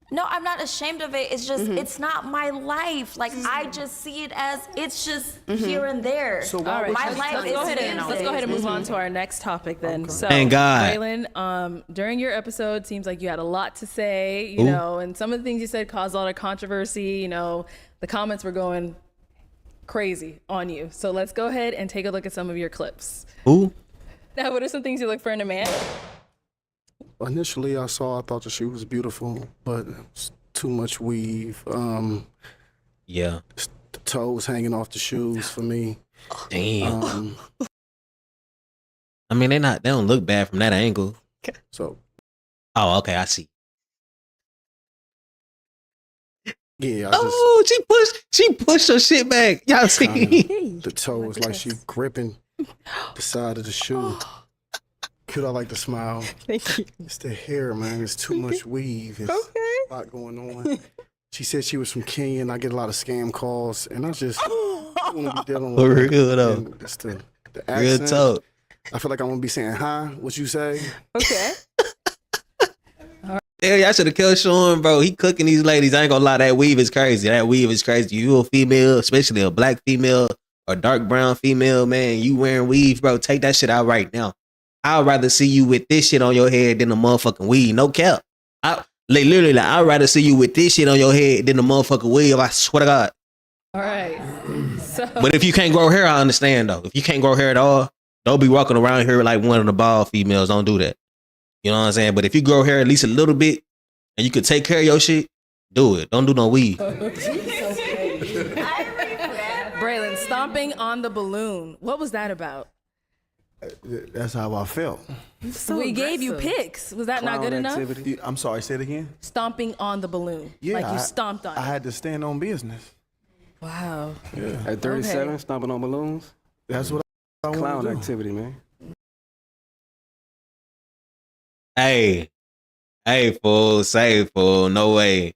No, I'm not ashamed of it. It's just, it's not my life. Like, I just see it as, it's just here and there. So All right, my let's life go ahead and music. let's go ahead and move on to our next topic then. So, Thank God. Braylon, during your episode, seems like you had a lot to say, you Ooh. know, and some of the things you said caused a lot of controversy. You know, the comments were going crazy on you. So let's go ahead and take a look at some of your clips. Who? Now, what are some things you look for in a man? Initially, I thought that she was beautiful, but it's too much weave. Yeah. The toes hanging off the shoes for me. Damn. I mean, they don't look bad from that angle. So. Oh, okay, I see. Yeah. She pushed her shit back. Y'all see? The toe is like she gripping the side of the shoe. Could I like to smile? Thank you. It's the hair, man. It's too much weave. It's a lot going on. She said she was from Kenya, and I get a lot of scam calls, and I just want to be dealing with For it. real, though. And it's the Real accent. talk. I feel like I'm gonna be saying, "Huh? What you say?" Okay. Yeah, I should have killed Sean, bro. He cooking these ladies. I ain't gonna lie, that weave is crazy. That weave is crazy. You a female, especially a black female or dark brown female, man. You wearing weave, bro. Take that shit out right now. I'd rather see you with this shit on your head than the motherfucking weave. No cap. Literally, I'd rather see you with this shit on your head than the motherfucking weave. I swear to God. All right. So, But if you can't grow hair, I understand though. If you can't grow hair at all, don't be walking around here like one of the bald females. Don't do that. You know what I'm saying? But if you grow hair at least a little bit and you could take care of your shit, do it. Don't do no weave. Braylon, stomping on the balloon. What was that about? That's how I felt. So we gave you pics. Was that not good enough? I'm sorry. Say it again. Stomping on the balloon. Yeah, Like you stomped on I it. had to stand on business. Wow. Yeah. At 37, Okay. stomping on balloons. That's what I want Clown to do. activity, man. Hey, fool, say fool, no way.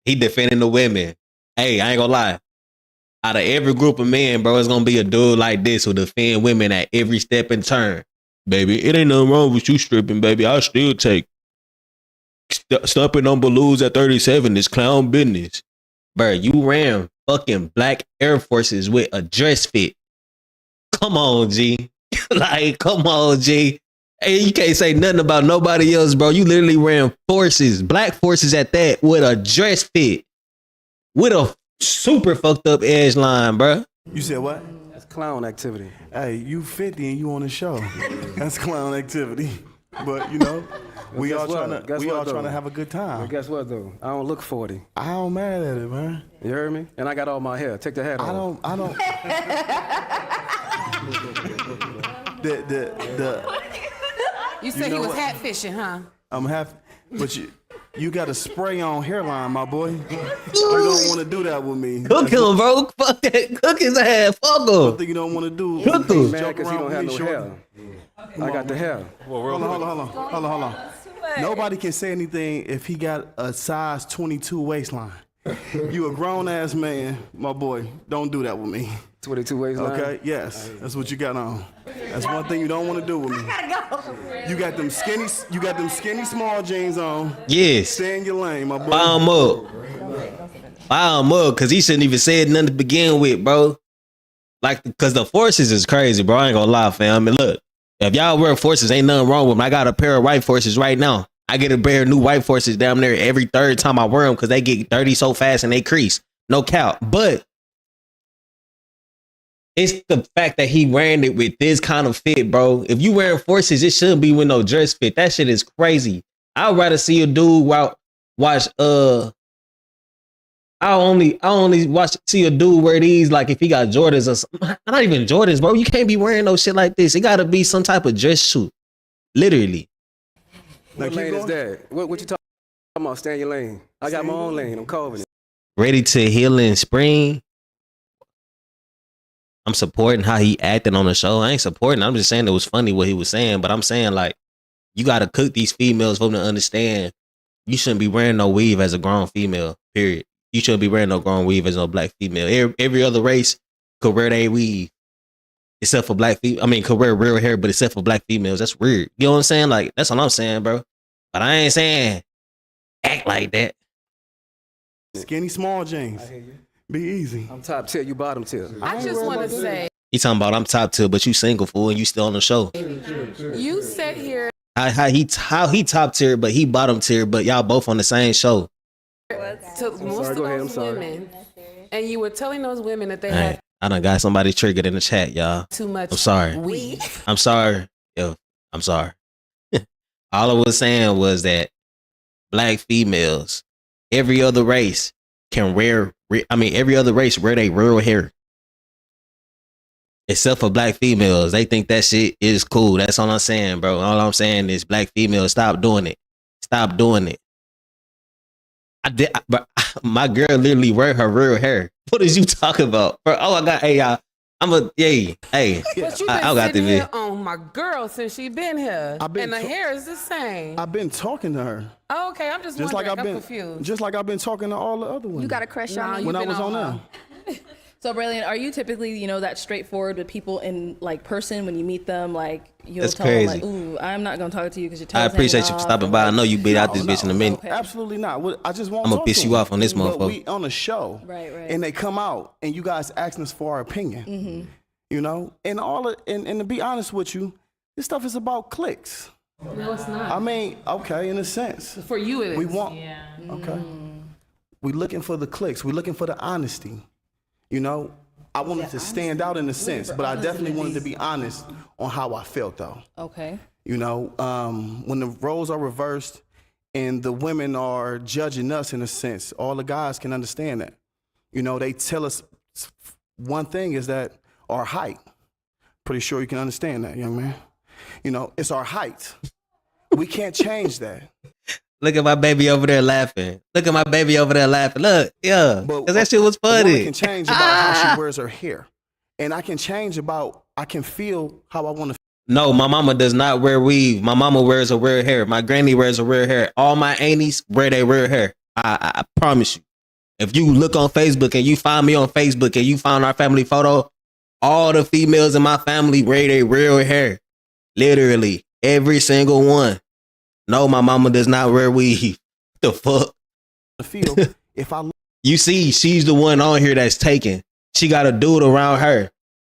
He defending the women. Hey, I ain't gonna lie. Out of every group of men, bro, it's gonna be a dude like this who defend women at every step and turn. Baby, it ain't nothing wrong with you stripping, baby. I'll still take. Stomping on balloons at 37 is clown business. Bro, you ran fucking black Air Forces with a dress fit. Come on, G. Like, come on, G. Hey, you can't say nothing about nobody else, bro. You literally ran forces, black forces at that, with a dress fit. With a super fucked up edge line, bro. You said what? That's clown activity. Hey, you 50 and you on the show. That's clown activity. But you know, we all trying to have a good time. But guess what though? I don't look 40. I don't mad at it, man. You heard me? And I got all my hair. Take the hat off. I don't. the You said know he was what? hat fishing, huh? I'm half. But you got a spray on hairline, my boy. You don't want to do that with me. Cook him, bro. Fuck that. Cook his ass. Fuck him. One thing you don't want to do. Cook him. Mad because he don't have no hair. I got the hair. Hold on. Nobody can say anything if he got a size 22 waistline. You a grown ass man, my boy. Don't do that with me. 22 waistline. Okay, yes, that's what you got on. That's one thing you don't want to do with me. You got them skinny small jeans on. Yes. Stay in your lane, my boy. Fire him up, cause he shouldn't even said nothing to begin with, bro. Like, cause the forces is crazy, bro. I ain't gonna lie, fam. I mean, look, if y'all wear forces, ain't nothing wrong with them. I got a pair of white forces right now. I get a pair of new white forces down there every third time I wear them because they get dirty so fast and they crease. No cap. But it's the fact that he wearing it with this kind of fit, bro. If you wearing forces, it shouldn't be with no dress fit. That shit is crazy. I'd rather see a dude watch I only see a dude wear these like if he got Jordans or something. Not even Jordans, bro. You can't be wearing no shit like this. It gotta be some type of dress suit. Literally. What lane is that? What you talking about? Stay in your lane. I got my own lane. I'm calling it. Ready to heal in spring. I'm supporting how he acted on the show. I ain't supporting. I'm just saying it was funny what he was saying. But I'm saying, like, you got to cook these females for them to understand you shouldn't be wearing no weave as a grown female, period. You shouldn't be wearing no grown weave as no black female. Every other race could wear their weave. Except for black females. I mean, could wear real hair, but except for black females. That's weird. You know what I'm saying? Like, that's what I'm saying, bro. But I ain't saying act like that. Skinny small jeans. I hear you. Be easy. I'm top tier, you bottom tier. I just want to say, He talking about I'm top tier, but you single, fool, and you still on the show. you sat here How he top tier, but he bottom tier, but y'all both on the same show. to most of those women, and you were telling those women that they All right. had I done got somebody triggered in the chat, y'all. too much. I'm sorry. weed. I'm sorry. Yo, I'm sorry. All I was saying was that black females, every other race can every other race wear their real hair. Except for black females. They think that shit is cool. That's all I'm saying, bro. All I'm saying is black females, stop doing it. Stop doing it. But my girl literally wear her real hair. What is you talking about? Bro, oh, I got, hey, y'all. But you been I got sitting the here on my girl since she been here, and the hair is the same. I've been talking to her. Oh, okay, I'm just wondering. I'm confused. Just like I've been talking to all the other ones. You got a crush on me? When I was on them. So, Braylon, are you typically, that straightforward with people in like person when you meet them? Like you'll That's tell crazy. them, like, "Ooh, I'm not gonna talk to you because your I toes appreciate you hanging for off," stopping by. I know you beat out this bitch in a minute. Okay. Absolutely not. I just won't. I'm gonna talk piss to you them. off on this But motherfucker. we on a show, Right. and they come out, and you guys asking us for our opinion. Mm-hmm. And to be honest with you, this stuff is about clicks. No, it's not. I mean, okay, in a sense. For you, it is. We want. Okay. We looking for the clicks. We looking for the honesty. I wanted to stand out in a sense, but I definitely wanted to be honest on how I felt, though. Okay. When the roles are reversed and the women are judging us in a sense, all the guys can understand that. They tell us one thing is that our height. Pretty sure you can understand that, young man. It's our height. We can't change that. Look at my baby over there laughing. Look, yeah. Because that shit was A woman funny. can change about how she wears her hair. And I can feel how I want to. No, my mama does not wear weave. My mama wears a real hair. My granny wears a real hair. All my aunties wear their real hair. I promise you. If you look on Facebook and you find me on Facebook and you find our family photo, all the females in my family wear their real hair. Literally. Every single one. No, my mama does not wear weave. The fuck? Feel if I. You see, she's the one on here that's taken. She got a dude around her.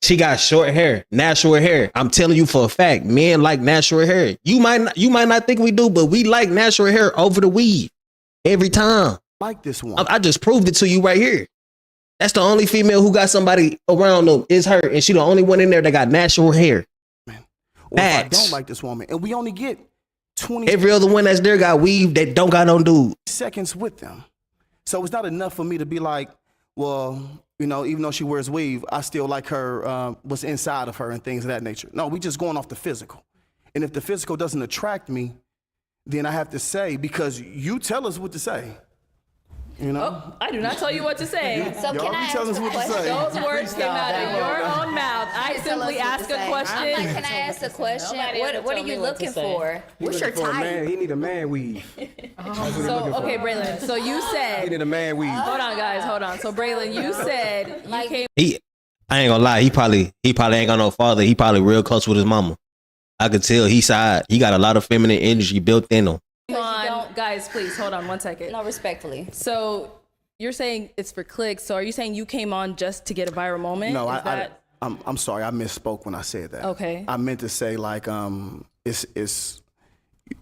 She got short hair, natural hair. I'm telling you for a fact, men like natural hair. You might not think we do, but we like natural hair over the weave every time. Like this one. I just proved it to you right here. That's the only female who got somebody around them is her, and she the only one in there that got natural hair. Or if I don't like this woman, and we only get 20. Every other one that's there got weave that don't got no dude. Seconds with them. So it's not enough for me to be like, well, even though she wears weave, I still like her, what's inside of her and things of that nature. No, we just going off the physical. And if the physical doesn't attract me, then I have to say, because you tell us what to say. You know? Oh, I do not tell you what to say. So Y'all can I be ask telling us a what to question? say. Those words came out of your own mouth. I simply ask a question. I'm like, can I ask a question? Nobody ever What are told you me what to looking say. for? What's your type? He need a man weave. So, okay, Braylon. So you He said, need a man weave. hold on, guys, hold on. So Braylon, you said you came I ain't gonna lie, he probably ain't got no father. He probably real close with his mama. I could tell he got a lot of feminine energy built in him. on, guys, please hold on one second. No, respectfully. So you're saying it's for clicks. So are you saying you came on just to get a viral moment? No, Is that... I'm sorry, I misspoke when I said that. Okay. I meant to say like it's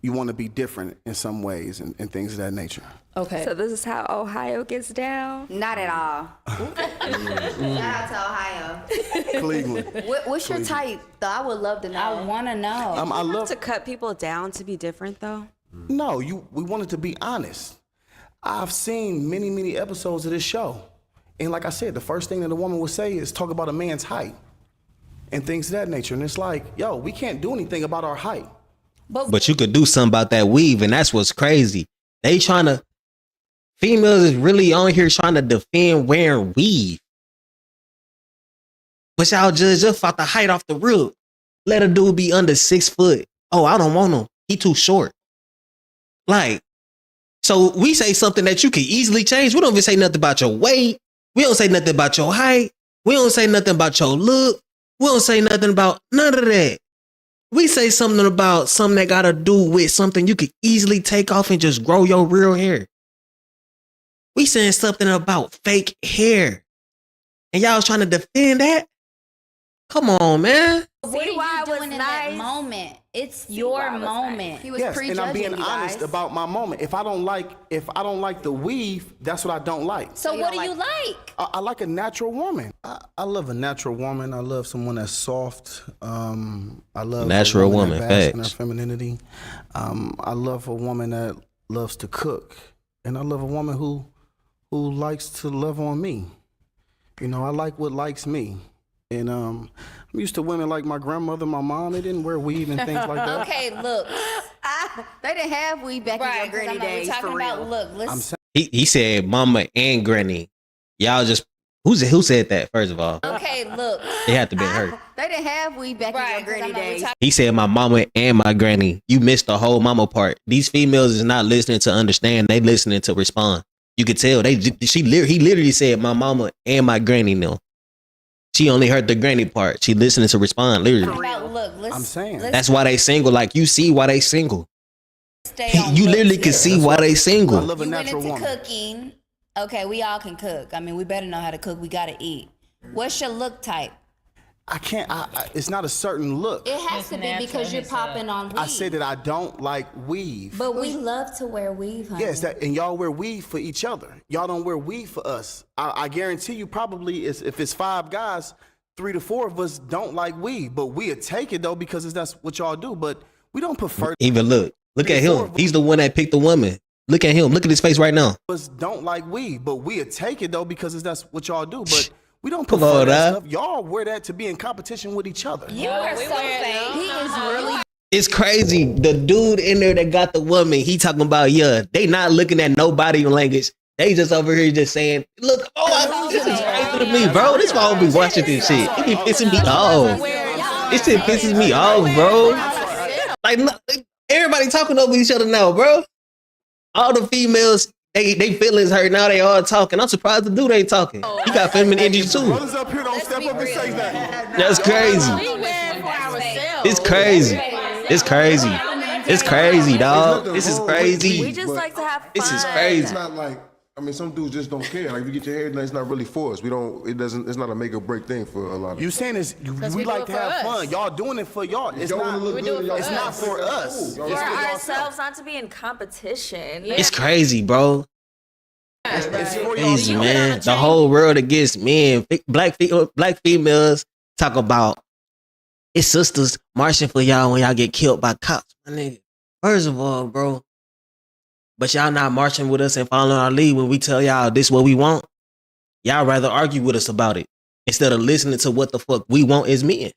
you want to be different in some ways and things of that nature. Okay. So this is how Ohio gets down? Not at all. Shout out to Ohio. Cleveland. What's your type, though? I would love to know. I want to know. I love to cut people down to be different, though. No, we wanted to be honest. I've seen many episodes of this show, and like I said, the first thing that a woman would say is talk about a man's height and things of that nature, and it's like, yo, we can't do anything about our height. But you could do something about that weave, and that's what's crazy. Females is really on here trying to defend wearing weave. But y'all judge us off the height off the roof. Let a dude be under 6 foot. Oh, I don't want him. He too short. Like, so we say something that you can easily change. We don't even say nothing about your weight. We don't say nothing about your height. We don't say nothing about your look. We don't say nothing about none of that. We say something about something that got to do with something you could easily take off and just grow your real hair. We saying something about fake hair. And y'all was trying to defend that? Come on, man. What are you doing in that moment? It's your moment. He was Yes, prejudging and I'm being you honest guys. about my moment. If I don't like the weave, that's what I don't like. So what do you like? I like a natural woman. I love a natural woman. I love someone that's soft. I love Natural a woman woman, that basks in her facts. femininity. I love a woman that loves to cook, and I love a woman who likes to love on me. You know, I like what likes me. And I'm used to women like my grandmother, my mom. They didn't wear weave and things like that. Okay, look. They didn't have weave back in your granny days, talking for real. about look. Let's He said mama and granny. Y'all just, who said that, first of all? Okay, look. It had to be her. They didn't have weave back in your granny days. He said my mama and my granny. You missed the whole mama part. These females is not listening to understand. They listening to respond. You could tell. He literally said my mama and my granny now. She only heard the granny part. She listening to respond, literally. I'm saying. That's why they single. Like, you see why they single. Stay on You looks literally here. can see why they single. I love a You went natural into woman. cooking. Okay, we all can cook. I mean, we better know how to cook. We gotta eat. What's your look type? I can't. It's not a certain look. It has to be because you're popping on weave. I said that I don't like weave. But we love to wear weave, honey. Yes, and y'all wear weave for each other. Y'all don't wear weave for us. I guarantee you, probably if it's 5 guys, 3 to 4 of us don't like weave, but we'll take it though because that's what y'all do. But we don't prefer. Even look at him. He's the one that picked the woman. Look at him. Look at his face right now. Us don't like weave, but we'll take it though because that's what y'all do. But we don't Come prefer on, that now. stuff. Y'all wear that to be in competition with each other. You are so fake. He is really. It's crazy. The dude in there that got the woman, he talking about, they not looking at no body language. They just over here just saying, look, this is crazy to me, bro. This why I be watching this shit. It be pissing me off. This shit pisses me off, bro. Like, everybody talking over each other now, bro. All the females, they feelings hurt now. They all talking. I'm surprised the dude ain't talking. He got feminine energy too. Brothers up here don't step up and say that. That's crazy. It's crazy. It's crazy. It's crazy, dog. This is crazy. We just like to have fun. This is crazy. It's not like, I mean, some dudes just don't care. Like, if you get your hair done, it's not really for us. It's not a make or break thing for a lot of You saying is we like to have fun. Y'all doing it for y'all. It's not. It's not for us. For ourselves, not to be in competition. It's crazy, bro. It's for Crazy, y'all. man. The whole world against men. Black females talk about it's sisters marching for y'all when y'all get killed by cops. My nigga. First of all, bro. But y'all not marching with us and following our lead when we tell y'all this what we want. Y'all rather argue with us about it instead of listening to what the fuck we want as men.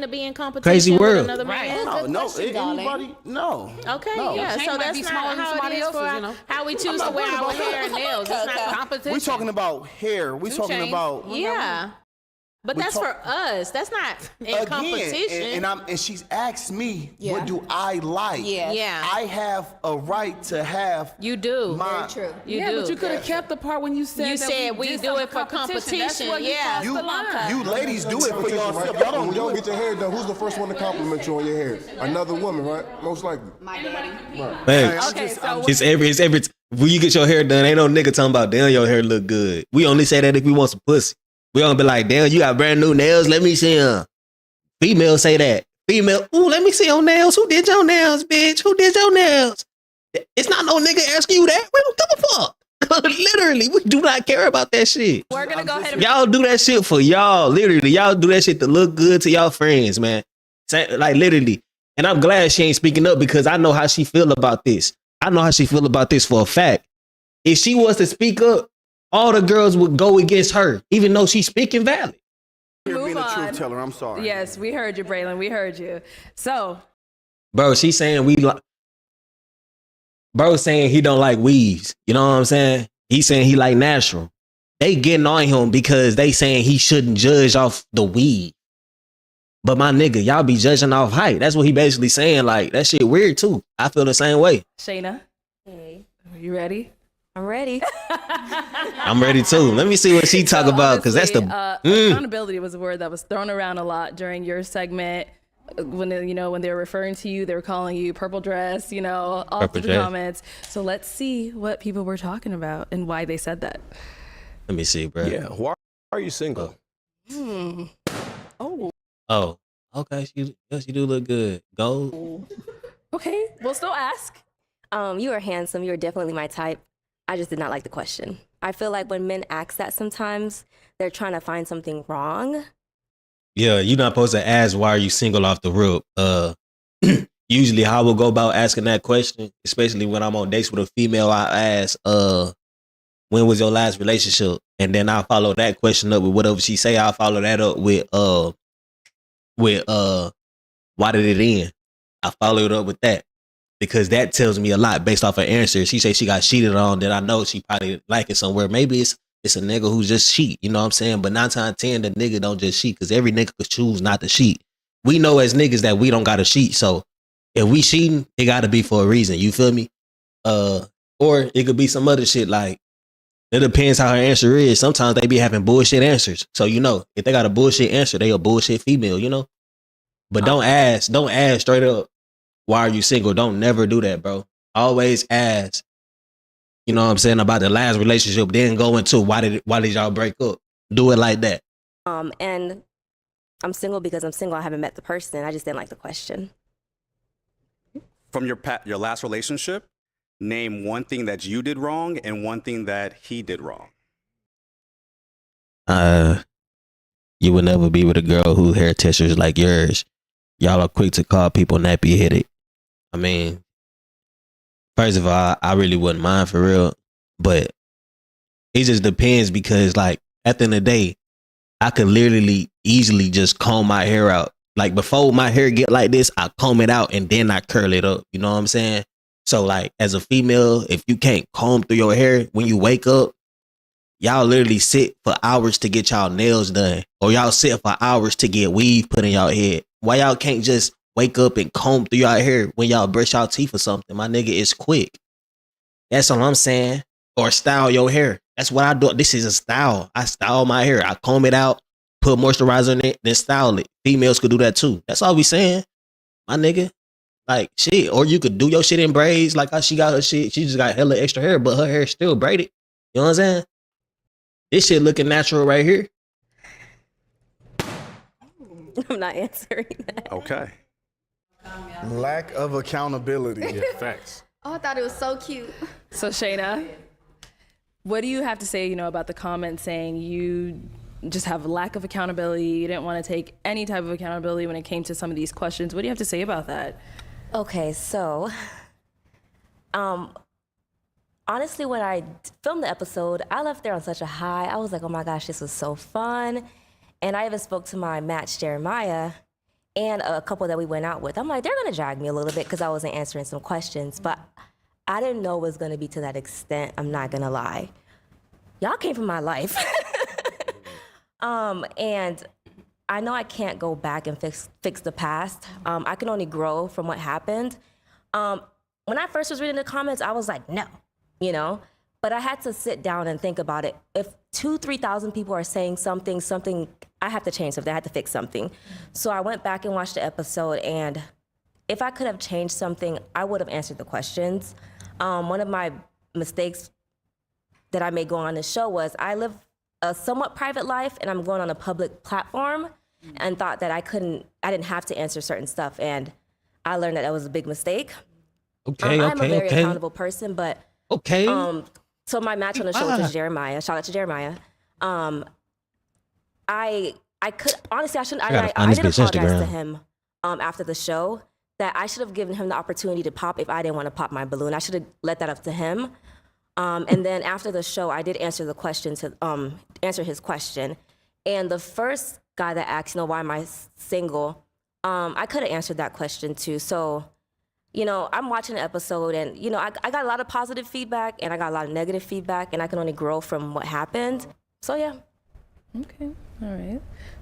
to be in competition Crazy with world. another man? No, anybody, no. Okay, No. yeah. Shane So might that's be not smaller than how somebody it is else's, for you know. how we choose to wear our hair and nails. It's not competition. We talking about hair. We Two talking chains. about Yeah. But We that's talk- for us. That's not in competition. and she's asked me, Yeah. what do I like? Yeah. Yeah. I have a right to have. You do. My, Very true. You yeah, do. but you could have kept the part when you said You that said we did do something it for competition. That's where you Yeah. crossed the line. You ladies do it for Competition, yourself. right? Y'all don't When do y'all it. get your hair done, who's the first one to compliment you on your hair? Another woman, right? Most likely. My daddy. Right. Thanks. Okay, so It's every when you get your hair done, ain't no nigga talking about damn your hair look good. We only say that if we want some pussy. We don't be like, damn, you got brand new nails. Let me see them. Females say that. Female, ooh, let me see your nails. Who did your nails, bitch? Who did your nails? It's not no nigga asking you that. We don't give a fuck. Literally, we do not care about that shit. We're gonna go ahead and Y'all do that shit for y'all. Literally, y'all do that shit to look good to y'all friends, man. Like literally. And I'm glad she ain't speaking up because I know how she feel about this. I know how she feel about this for a fact. If she was to speak up, all the girls would go against her, even though she's speaking valid. You're being Move a on. truth teller. I'm sorry. Yes, we heard you, Braylon. We heard you. So, Bro, she's saying bro saying he don't like weaves. You know what I'm saying? He's saying he like natural. They getting on him because they saying he shouldn't judge off the weave. But my nigga, y'all be judging off height. That's what he basically saying. Like, that shit weird too. I feel the same way. Shayna, Hey, are you ready? I'm ready. I'm ready too. Let me see what she talk about because that's the accountability was a word that was thrown around a lot during your segment. When they were referring to you, they were calling you purple dress. All Purple through the dress. comments. So let's see what people were talking about and why they said that. Let me see, bro. Yeah. Why are you single? Oh, okay. She do look good. Gold. Okay, we'll still ask. You are handsome. You are definitely my type. I just did not like the question. I feel like when men ask that sometimes, they're trying to find something wrong. Yeah, you're not supposed to ask why are you single off the rip. Usually how I will go about asking that question, especially when I'm on dates with a female, I ask, when was your last relationship? And then I'll follow that question up with whatever she say. I'll follow that up with why did it end? I follow it up with that. Because that tells me a lot based off her answer. She say she got cheated on, then I know she probably like it somewhere. Maybe it's a nigga who just cheat, you know what I'm saying? But 9 times 10, the nigga don't just cheat because every nigga could choose not to cheat. We know as niggas that we don't gotta cheat. So if we cheating, it gotta be for a reason. You feel me? Or it could be some other shit like it depends how her answer is. Sometimes they be having bullshit answers. So if they got a bullshit answer, they a bullshit female, But don't ask straight up. Why are you single? Don't never do that, bro. Always ask, you know what I'm saying, about the last relationship, then go into why did y'all break up? Do it like that. And I'm single because I'm single. I haven't met the person. I just didn't like the question. From your last relationship, name one thing that you did wrong and one thing that he did wrong. You would never be with a girl whose hair texture is like yours. Y'all are quick to call people nappy headed. I mean, first of all, I really wouldn't mind for real, but it just depends because like at the end of the day, I could literally easily just comb my hair out. Like before my hair get like this, I comb it out and then I curl it up. You know what I'm saying? So like as a female, if you can't comb through your hair when you wake up, y'all literally sit for hours to get y'all nails done, or y'all sit for hours to get weave put in y'all head. Why y'all can't just wake up and comb through y'all hair when y'all brush y'all teeth or something? My nigga, it's quick. That's all I'm saying. Or style your hair. That's what I do. This is a style. I style my hair. I comb it out, put moisturizer in it, then style it. Females could do that too. That's all we saying. My nigga. Like shit. Or you could do your shit in braids like how she got her shit. She just got hella extra hair, but her hair is still braided. You know what I'm saying? This shit looking natural right here. I'm not answering that. Okay. Lack of accountability. Yeah, facts. Oh, I thought it was so cute. So Shayna, what do you have to say, about the comment saying you just have a lack of accountability? You didn't want to take any type of accountability when it came to some of these questions. What do you have to say about that? Okay, so honestly, when I filmed the episode, I left there on such a high. I was like, oh my gosh, this was so fun. And I even spoke to my match, Jeremiah, and a couple that we went out with. I'm like, they're gonna drag me a little bit because I wasn't answering some questions, but I didn't know it was gonna be to that extent. I'm not gonna lie. Y'all came from my life. And I know I can't go back and fix the past. I can only grow from what happened. When I first was reading the comments, I was like, no, you know? But I had to sit down and think about it. If 3,000 people are saying something, I have to change something, I had to fix something. So I went back and watched the episode, and if I could have changed something, I would have answered the questions. One of my mistakes that I made going on this show was I live a somewhat private life, and I'm going on a public platform, and thought that I didn't have to answer certain stuff, and I learned that was a big mistake. I'm a very accountable person, but so my match on the show was Jeremiah. Shout out to Jeremiah. I could honestly, I did apologize to him after the show, that I should have given him the opportunity to pop if I didn't want to pop my balloon. I should have let that up to him. And then after the show, I did answer the question answer his question. And the first guy that asked, you know, why am I single? I could have answered that question too. So, you know, I'm watching the episode, and, you know, I got a lot of positive feedback and I got a lot of negative feedback, and I can only grow from what happened. So, yeah. Okay. All right.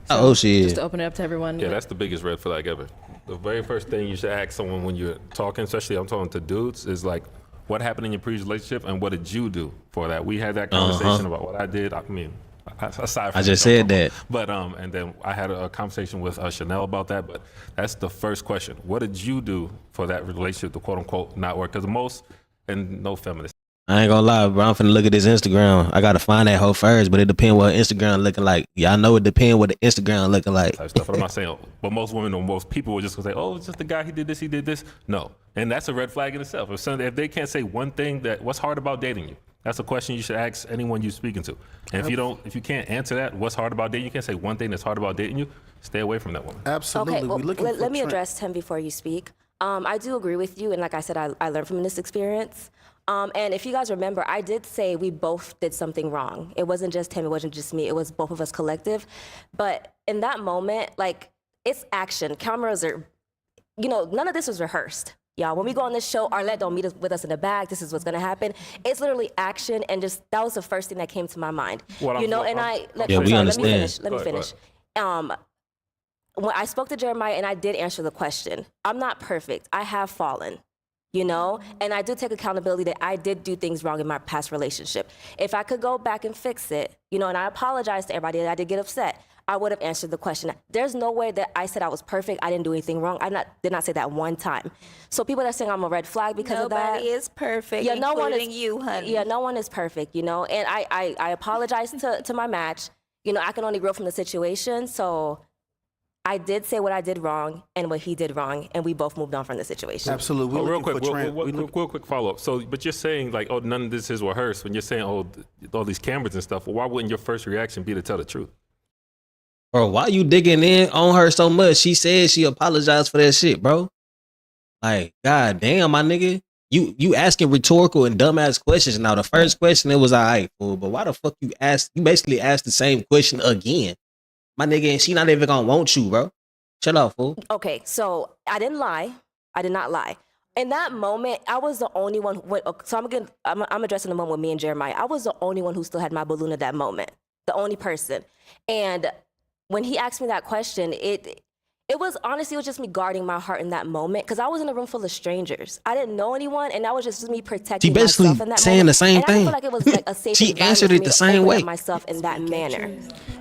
Oh, shit. Just to open it up to everyone. Yeah, that's the biggest red flag ever. The very first thing you should ask someone when you're talking, especially I'm talking to dudes, is like, what happened in your previous relationship and what did you do for that? We had that conversation about what I did. I mean, aside from I just said that. But and then I had a conversation with Chanel about that. But that's the first question. What did you do for that relationship to quote unquote not work? Because most, and no feminists, I ain't gonna lie, bro. I'm finna look at this Instagram. I gotta find that hoe first, but it depends what Instagram looking like. Y'all know it depends what the Instagram looking like. type stuff. I'm not saying, but most women or most people were just gonna say, "Oh, it's just the guy. He did this. He did this." No, and that's a red flag in itself. If they can't say one thing that what's hard about dating you, that's a question you should ask anyone you're speaking to. And if you can't answer that, what's hard about dating? You can't say one thing that's hard about dating you. Stay away from that woman. Absolutely. Okay, well, let me address Tim before you speak. I do agree with you, and like I said, I learned from this experience. And if you guys remember, I did say we both did something wrong. It wasn't just him, it wasn't just me, it was both of us collective. But in that moment, like, it's action. Cameras are, you know, none of this was rehearsed. Y'all, when we go on this show, Arlette don't meet us with us in the back. This is what's gonna happen. It's literally action, and just that was the first thing that came to my mind. Let me finish. When I spoke to Jeremiah, and I did answer the question. I'm not perfect. I have fallen. You know, and I do take accountability that I did do things wrong in my past relationship. If I could go back and fix it, you know, and I apologize to everybody that I did get upset, I would have answered the question. There's no way that I said I was perfect. I didn't do anything wrong. Did not say that one time. So people that are saying I'm a red flag because of that. Nobody is perfect, yeah, no one is, you, honey. Yeah, no one is perfect, you know. And I apologize to my match. You know, I can only grow from the situation. So I did say what I did wrong and what he did wrong, and we both moved on from the situation. Absolutely. Real quick follow-up. So, but you're saying like, oh, none of this is rehearsed. When you're saying, oh, all these cameras and stuff, well, why wouldn't your first reaction be to tell the truth? Bro, why you digging in on her so much? She said she apologized for that shit, bro. Like, god damn, my nigga. You asking rhetorical and dumbass questions. Now, the first question, it was all right, fool. But why the fuck you basically asked the same question again? My nigga, and she not even gonna want you, bro. Chill out, fool. Okay, so I didn't lie. I did not lie. In that moment, I was the only one I'm addressing the moment with me and Jeremiah. I was the only one who still had my balloon at that moment. The only person. And when he asked me that question, it was honestly, it was just me guarding my heart in that moment, because I was in a room full of strangers. I didn't know anyone, and that was just me protecting myself in that moment. She basically saying the same thing. I feel like it was like a safe she answered it the same way. Myself in that manner.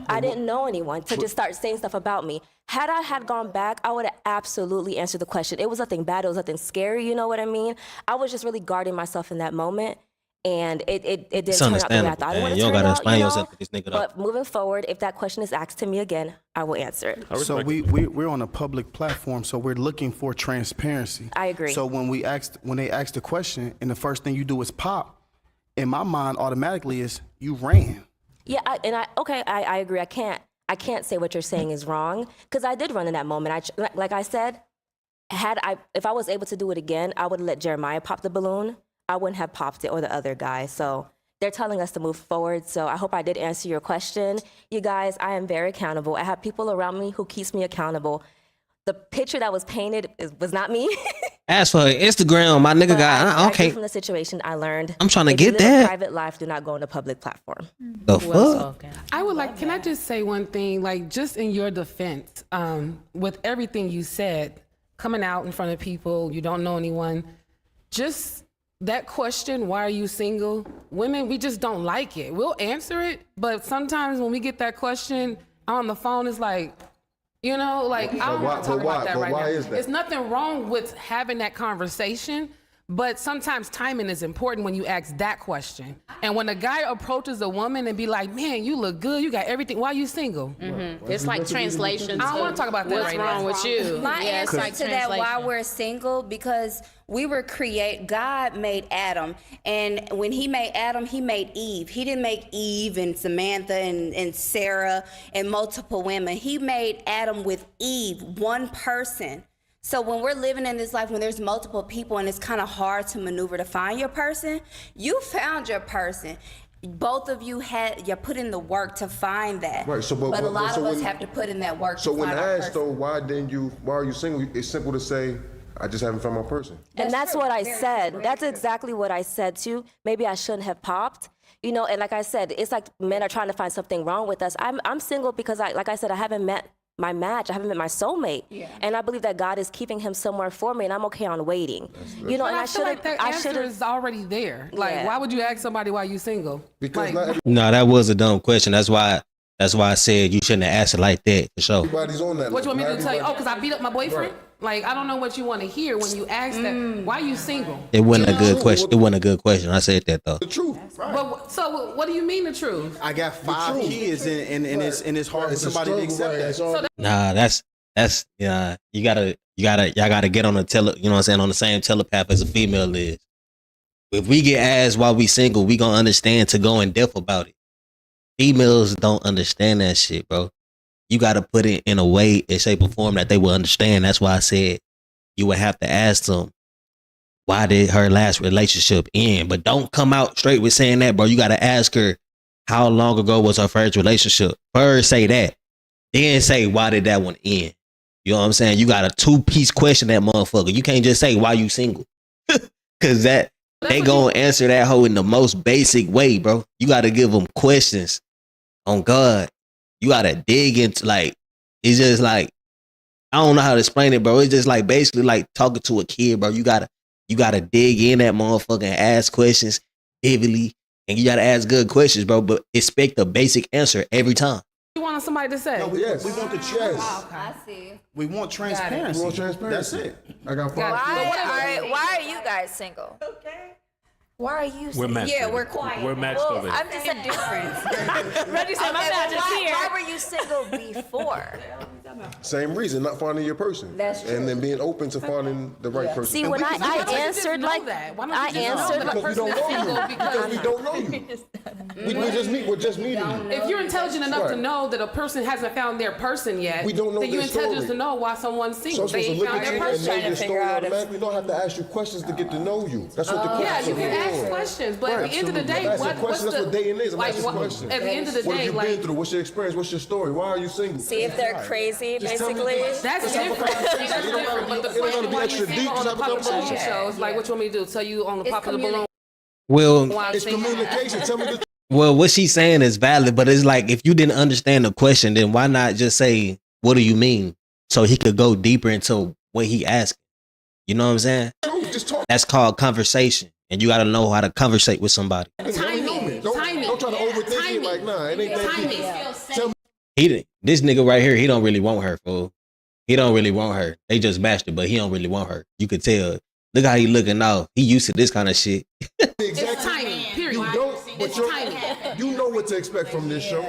I didn't know anyone to just start saying stuff about me. Had I had gone back, I would have absolutely answered the question. It was nothing bad. It was nothing scary. You know what I mean? I was just really guarding myself in that moment. And it didn't turn out the way I thought it would have turned out, explain yourself to this nigga, though. But moving forward, if that question is asked to me again, I will answer it. So we're on a public platform, so we're looking for transparency. I agree. So when they ask the question, and the first thing you do is pop, in my mind automatically is you ran. Yeah, I agree. I can't say what you're saying is wrong, because I did run in that moment. Like I said, if I was able to do it again, I would have let Jeremiah pop the balloon. I wouldn't have popped it, or the other guy. So they're telling us to move forward. So I hope I did answer your question. You guys, I am very accountable. I have people around me who keeps me accountable. the picture that was painted was not me. As for Instagram, my nigga got I okay. from the situation, I learned. I'm trying to if you get live that. A private life, do not go on a public platform. The fuck? I would like, can I just say one thing? Like, just in your defense, with everything you said, coming out in front of people, you don't know anyone, just that question, why are you single? Women, we just don't like it. We'll answer it, but sometimes when we get that question on the phone, it's like, you know, like, I don't want to talk about that right now. Is that? There's nothing wrong with having that conversation, but sometimes timing is important when you ask that question. And when a guy approaches a woman and be like, man, you look good, you got everything, why are you single? It's like translation. I don't want to talk about that What's right wrong now. with you? My Yeah, it's answer like to that, why translation. we're single, because we were God made Adam, and when he made Adam, he made Eve. He didn't make Eve and Samantha and Sarah and multiple women. He made Adam with Eve, one person. So when we're living in this life, when there's multiple people and it's kind of hard to maneuver to find your person, you found your person. Both of you put in the work to find that. Right. So, but a lot of us have to put in that work. So to when find I our asked person. though, why are you single? It's simple to say, I just haven't found my person. And that's what I said. That's exactly what I said too. Maybe I shouldn't have popped. You know, and like I said, it's like men are trying to find something wrong with us. I'm single because like I said, I haven't met my match. I haven't met my soulmate. Yeah. And I believe that God is keeping him somewhere for me, and I'm okay on waiting. You know, But and I feel like that answer is already there. Like, why would you ask somebody why you single? Because No, that was a dumb question. That's why I said you shouldn't have asked it like that, for sure. Everybody's on that. What you want me to tell you? Everybody- Oh, because I beat up my boyfriend? Right. Like, I don't know what you want to hear when you ask that. Why are you single? It wasn't a good question. It wasn't a good question. I said that though. The truth. But, so what do you mean the truth? I got 5 kids, and it's hard for somebody to accept that. So Nah, that's yeah. Y'all gotta get on the you know what I'm saying, on the same telepath as a female is. If we get asked why we single, we gonna understand to go in depth about it. Females don't understand that shit, bro. You gotta put it in a way, in shape or form that they will understand. That's why I said you would have to ask them, why did her last relationship end? But don't come out straight with saying that, bro. You gotta ask her, how long ago was her first relationship? First say that, then say, why did that one end? You know what I'm saying? You got a 2-piece question, that motherfucker. You can't just say, why you single? Cause they gonna answer that hoe in the most basic way, bro. You gotta give them questions on God. You gotta dig into, like, it's just like, I don't know how to explain it, bro. It's just like basically like talking to a kid, bro. You gotta dig in that motherfucker and ask questions vividly, and you gotta ask good questions, bro. But expect a basic answer every time. you want somebody to say? No, we want the truth. I see. We want transparency. We want transparency. That's it. I got 5 Why are you guys single? Okay. Why are you single? We're matched. Yeah, over we're there. quiet. We're matched over here. I'm just a difference. Reggie said, my match is here. Why were you single before? Same reason, not finding your person. That's true. And then being open to finding the right person. See, when I answered like that. Why don't I you just know answered that because the we person don't is know single you. Because we don't know you. We're just meeting you. If you're intelligent enough to Right. know that a person hasn't found their person yet, We don't know then you're their intelligent story. to know why someone's So single. I'm supposed They to ain't look found at their you and person. know your story automatically. We don't have to ask you questions to get to know you. That's what the question Yeah, is you can for. ask questions, but at the end of the day, I'm asking what's questions. That's what the dating is. I'm asking what- questions. at the end of the What have day, you been like through? What's your experience? What's your story? Why are you single? See if they're crazy, basically. that's different. That's different. But the It don't question gotta be why you extra single deep, on the just have a popular balloon conversation. show is like, what you want me to do? Tell you on the popular balloon? Well, why I'm It's single? communication. Tell me the Well, what she's saying is valid, but it's like, if you didn't understand the question, then why not just say, what do you mean? So he could go deeper into what he asked. You know what I'm saying? truth. Just talk. That's called conversation. And you got to know how to conversate with somebody. Timing. Don't Timing. try to overthink it. Like, nah, it ain't that deep. Tell me. This nigga right here, he don't really want her, fool. He don't really want her. They just matched it, but he don't really want her. You could tell. Look how he looking now. He used to this kind of shit. It's timing. Period. You don't, but It's you're- timing. you know what to expect from this show.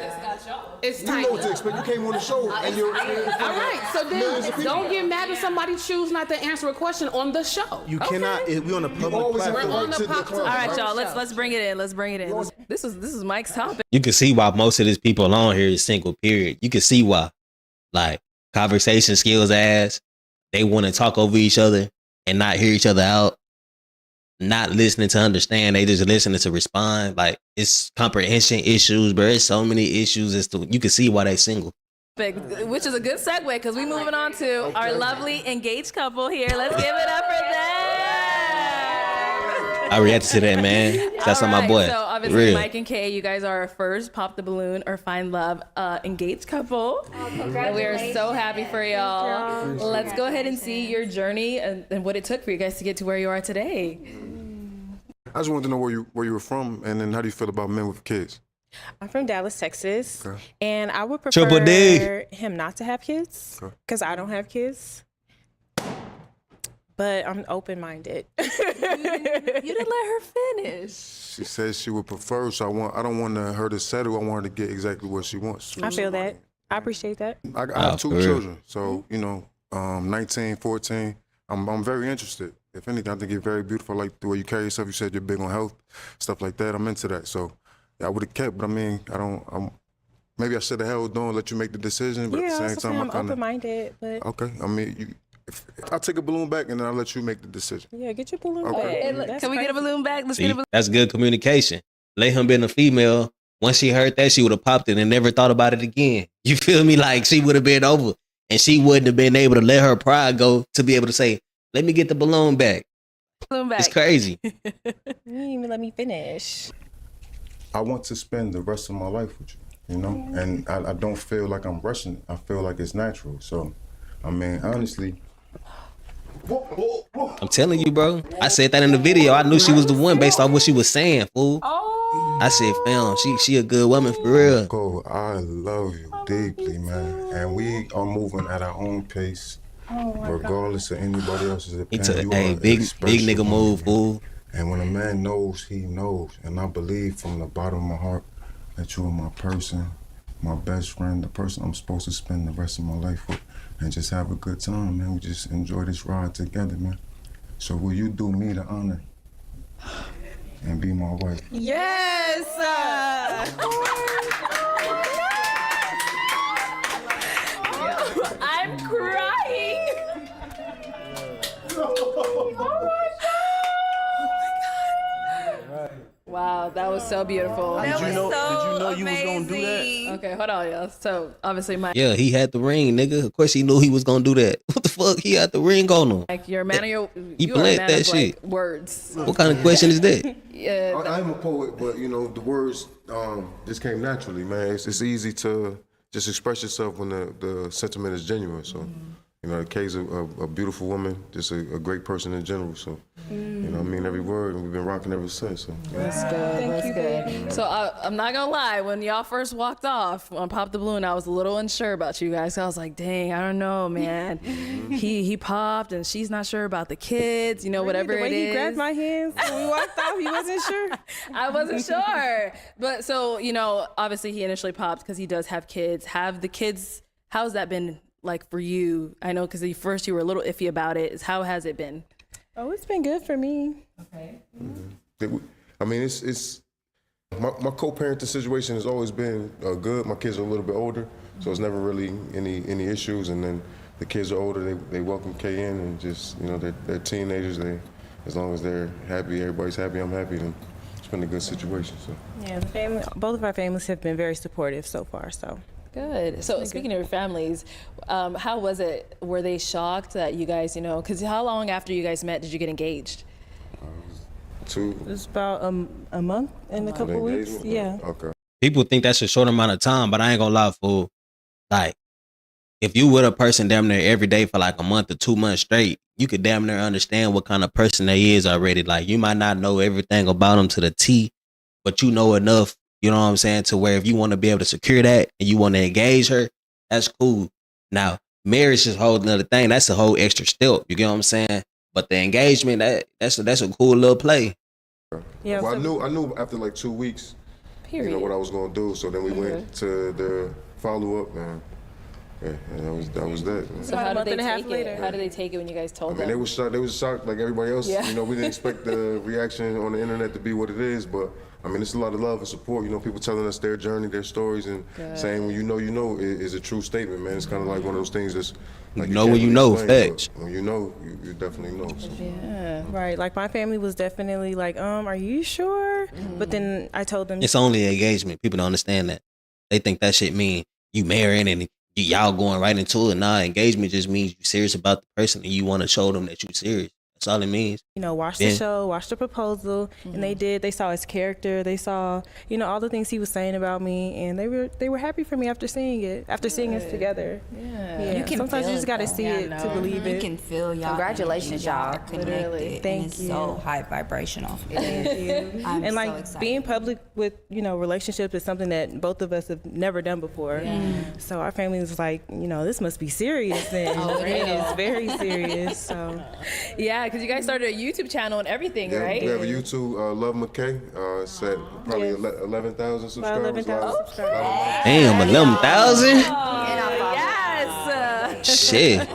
It's You know timing. what to expect. You came on the show and you're All right, so then don't get mad if somebody choose not to answer a question on the show. You cannot. We on a public always have platform. We're on the to pop. decline. All right, y'all. Let's bring it in. Let's bring it in. This is Mike's topic. You can see why most of these people on here is single, period. You can see why. Like, conversation skills ass. They want to talk over each other and not hear each other out. Not listening to understand. They just listening to respond. Like, it's comprehension issues, bro. There's so many issues as to, you can see why they single. which is a good segue because we're moving on to our lovely engaged couple here. Let's give it up for them. I reacted to that, man. That's on my boy. So obviously, Real. Mike and Kay, you guys are our first Pop the Balloon or Find Love engaged couple. And we are so happy for y'all. Let's go ahead and see your journey and what it took for you guys to get to where you are today. I just wanted to know where you were from, and then how do you feel about men with kids? I'm from Dallas, Texas, Okay. and I would Triple D. prefer him not to have kids because I don't have kids. But I'm open-minded. You didn't let her finish. She says she would prefer, so I don't want her to settle. I want her to get exactly what she wants. I feel that. I appreciate that. I have two children, so 19, 14. I'm very interested. If anything, I think you're very beautiful. I like the way you carry yourself. You said you're big on health, stuff like that. I'm into that. So I would have kept, but I mean, maybe I should have held on, let you make the decision. But Yeah, at the same time, I'm open-minded, but okay. I mean, I'll take a balloon back and then I'll let you make the decision. yeah, get your balloon Okay. back. Can we get a balloon back? Let's get a See, balloon. that's good communication. Let him be a female. Once she heard that, she would have popped it and never thought about it again. You feel me? Like she would have been over, and she wouldn't have been able to let her pride go to be able to say, "Let me get the balloon back." Balloon back. It's crazy. You didn't even let me finish. I want to spend the rest of my life with you, and I don't feel like I'm rushing it. I feel like it's natural. So, I mean, honestly. I'm telling you, bro. I said that in the video. I knew she was the one based off what she was saying, fool. I said, fam, she a good woman for real. Go, I love you deeply, man. And we are moving at our own pace, regardless of anybody else's opinion. Big nigga move, fool. And when a man knows, he knows. And I believe from the bottom of my heart that you are my person, my best friend, the person I'm supposed to spend the rest of my life with. And just have a good time, man. We just enjoy this ride together, man. So will you do me the honor and be my wife? Yes! I'm crying. Wow, that was so beautiful. Did you know you was gonna do that? Okay, hold on, y'all. So obviously, Mike. Yeah, he had the ring, nigga. Of course he knew he was gonna do that. What the fuck? He had the ring on him. Like you're a man of your. He You are a plant man that of, shit. like, words. What kind of question is that? Yeah. I'm a poet, but the words just came naturally, man. It's easy to just express yourself when the sentiment is genuine. So, Kay's a beautiful woman, just a great person in general. So, I mean every word, and we've been rocking ever since. So, That's good. That's good. So I'm not gonna lie. When y'all first walked off on Pop the Balloon, I was a little unsure about you guys. I was like, dang, I don't know, man. he popped, and she's not sure about the kids. Whatever the way it is. he grabbed my hands when we walked off, he wasn't sure. I wasn't sure. But so, obviously he initially popped because he does have kids. Have the kids, how's that been like for you? I know because at first you were a little iffy about it. How has it been? Oh, it's been good for me. Okay. I mean, it's my co-parenting situation has always been good. My kids are a little bit older, so it's never really any issues. And then the kids are older, they welcome Kay in, and just they're teenagers. As long as they're happy, everybody's happy, I'm happy. Then it's been a good situation. So Yeah, both of our families have been very supportive so far. So. Good. So speaking of your families, how was it? Were they shocked that you guys, because how long after you guys met did you get engaged? It was about a month and a couple weeks. Yeah. Okay. People think that's a short amount of time, but I ain't gonna lie, fool. Like, if you with a person damn near every day for like a month or 2 months straight, you could damn near understand what kind of person they is already. Like, you might not know everything about them to the T, but you know enough. You know what I'm saying? To where if you want to be able to secure that and you want to engage her, that's cool. Now, marriage is a whole another thing. That's a whole extra step. You get what I'm saying? But the engagement, that's a cool little play. Yeah. Well, I knew after like 2 weeks, what I was gonna do. So then we went to the follow up, man. Yeah, and that was that. Man. So how did they take it? How did they take it when you guys told them? They was shocked. They was shocked like everybody else. Yeah. We didn't expect the reaction on the internet to be what it is, but it's a lot of love and support. People telling us their journey, their stories, and saying when you know is a true statement, man. It's kind of like one of those things that's like when you know, facts. When you know, you definitely know. So. Yeah. Right. Like my family was definitely like, are you sure? But then I told them It's only engagement. People don't understand that. They think that shit mean you marrying and y'all going right into it. Nah, engagement just means you serious about the person and you want to show them that you serious. That's all it means. You know, watch the show, watch the proposal, and they saw his character, they saw, you know, all the things he was saying about me, and they were happy for me after seeing it, after seeing us together. Yeah. You can sometimes you just gotta see it to believe it. You can feel y'all. Congratulations, y'all. Connected. Thank and it's you. so high vibrational. Thank you. I'm And so like excited. being public with, you know, relationships is something that both of us have never done before. So our family was like, you know, this must be serious then. It is very serious. So Yeah, because you guys started a YouTube channel and everything, Yeah, right? we have a YouTube, Love McKay. It's at probably 11,000 subscribers. 11,000 live. subscribers. Damn, 11,000? Yes. Shit.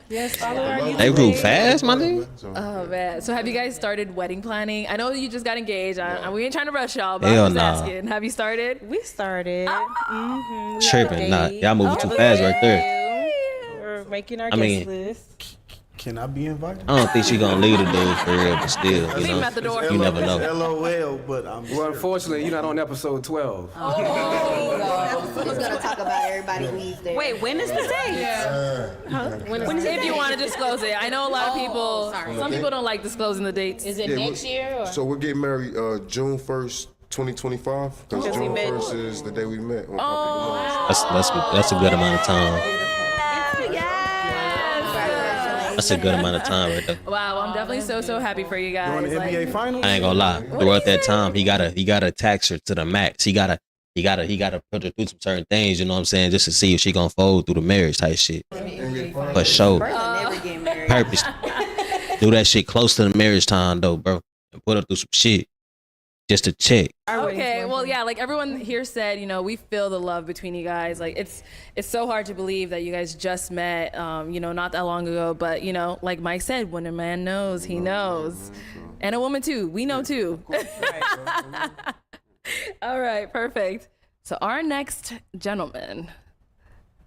Yes, follow our YouTube They grew page. fast, my nigga. Oh man. So have you guys started wedding planning? I know you just got engaged. We ain't trying to rush y'all, but Hell I'm just nah. asking. Have you started? We started. We Tripping. Nah, date. y'all moving too fast right there. We're making our I mean- guest list. Can I be invited? I don't think she gonna leave the dude for real, but still, you Leave him know, at the door. you never know. LOL, but I'm Well, unfortunately, you're not on episode 12. Who's gonna talk about everybody leaves there? Wait, when is the date? If you want to disclose it, I know a lot of people. Some people don't like disclosing the dates. Is it next year or? So we're getting married June 1st, 2025, because Because we June met. 1st is the day we met. On That's a good amount of time. That's a good amount of time right there. Wow, I'm definitely so happy for you guys. Going to Like, NBA Finals? I ain't gonna lie. Throughout that time, he gotta tax her to the max. He gotta put her through some certain things. You know what I'm saying? Just to see if she gonna fold through the marriage type shit. For sure. Never get married. Purpose. Do that shit close to the marriage time though, bro, and put her through some shit just to check. Okay, well, yeah, like everyone here said, you know, we feel the love between you guys. Like it's so hard to believe that you guys just met, you know, not that long ago. But you know, like Mike said, when a man knows, he knows, and a woman too. We know too. All right, perfect. So our next gentleman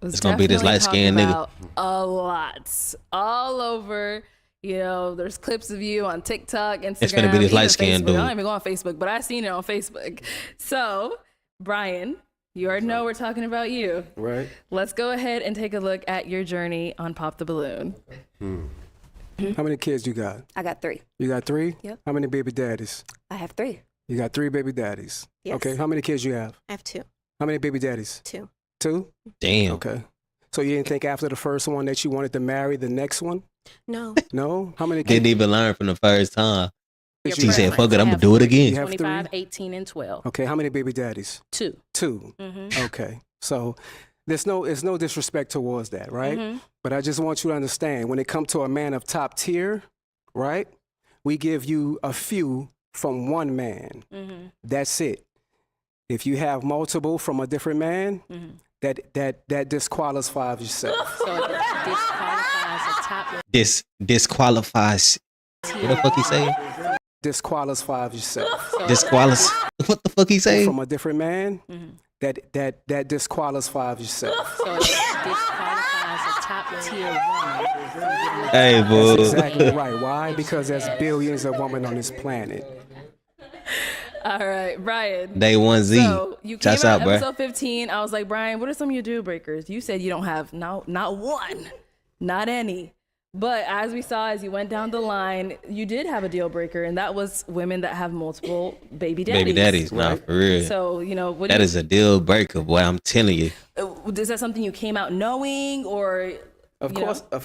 was It's gonna be this definitely light-skinned talking nigga. about a lot, all over. You know, there's clips of you on TikTok, Instagram. It's gonna be this even light-skinned Facebook. dude. I don't even go on Facebook, but I seen it on Facebook. So, Brian, you already know we're talking about you. Right. Let's go ahead and take a look at your journey on Pop the Balloon. How many kids you got? I got 3. You got 3? Yep. How many baby daddies? I have 3. You got 3 baby daddies. Yes. Okay. How many kids you have? I have 2. How many baby daddies? 2. 2? Damn. Okay. So you didn't think after the first one that you wanted to marry the next one? No. No? How many kids? Didn't even learn from the first time. Your She said, preference. "Fuck it, I'm I gonna have do it You again." have 25, 3? 18, and 12. Okay. How many baby daddies? 2. 2. Okay. So there's no disrespect towards that, right? But I just want you to understand when it comes to a man of top tier, right? We give you a few from one man. That's it. If you have multiple from a different man, that disqualifies yourself. So it disqualifies a top. Disqualifies. What the fuck he say? Disqualifies yourself. Disqualifies. What the fuck he say? From a different man, that disqualifies yourself. So it disqualifies a top tier woman. Hey, boo. That's exactly right. Why? Because there's billions of women on this planet. All right, Brian. Day 1Z. So you came Shouts out out, bro. episode 15. I was like, Brian, what are some of your deal breakers? You said you don't have not one, not any. But as we saw, as you went down the line, you did have a deal breaker, and that was women that have multiple baby daddies. Baby daddies, nah, for real. So, you know, what That is a deal breaker, boy. I'm telling you. is that something you came out knowing, or Of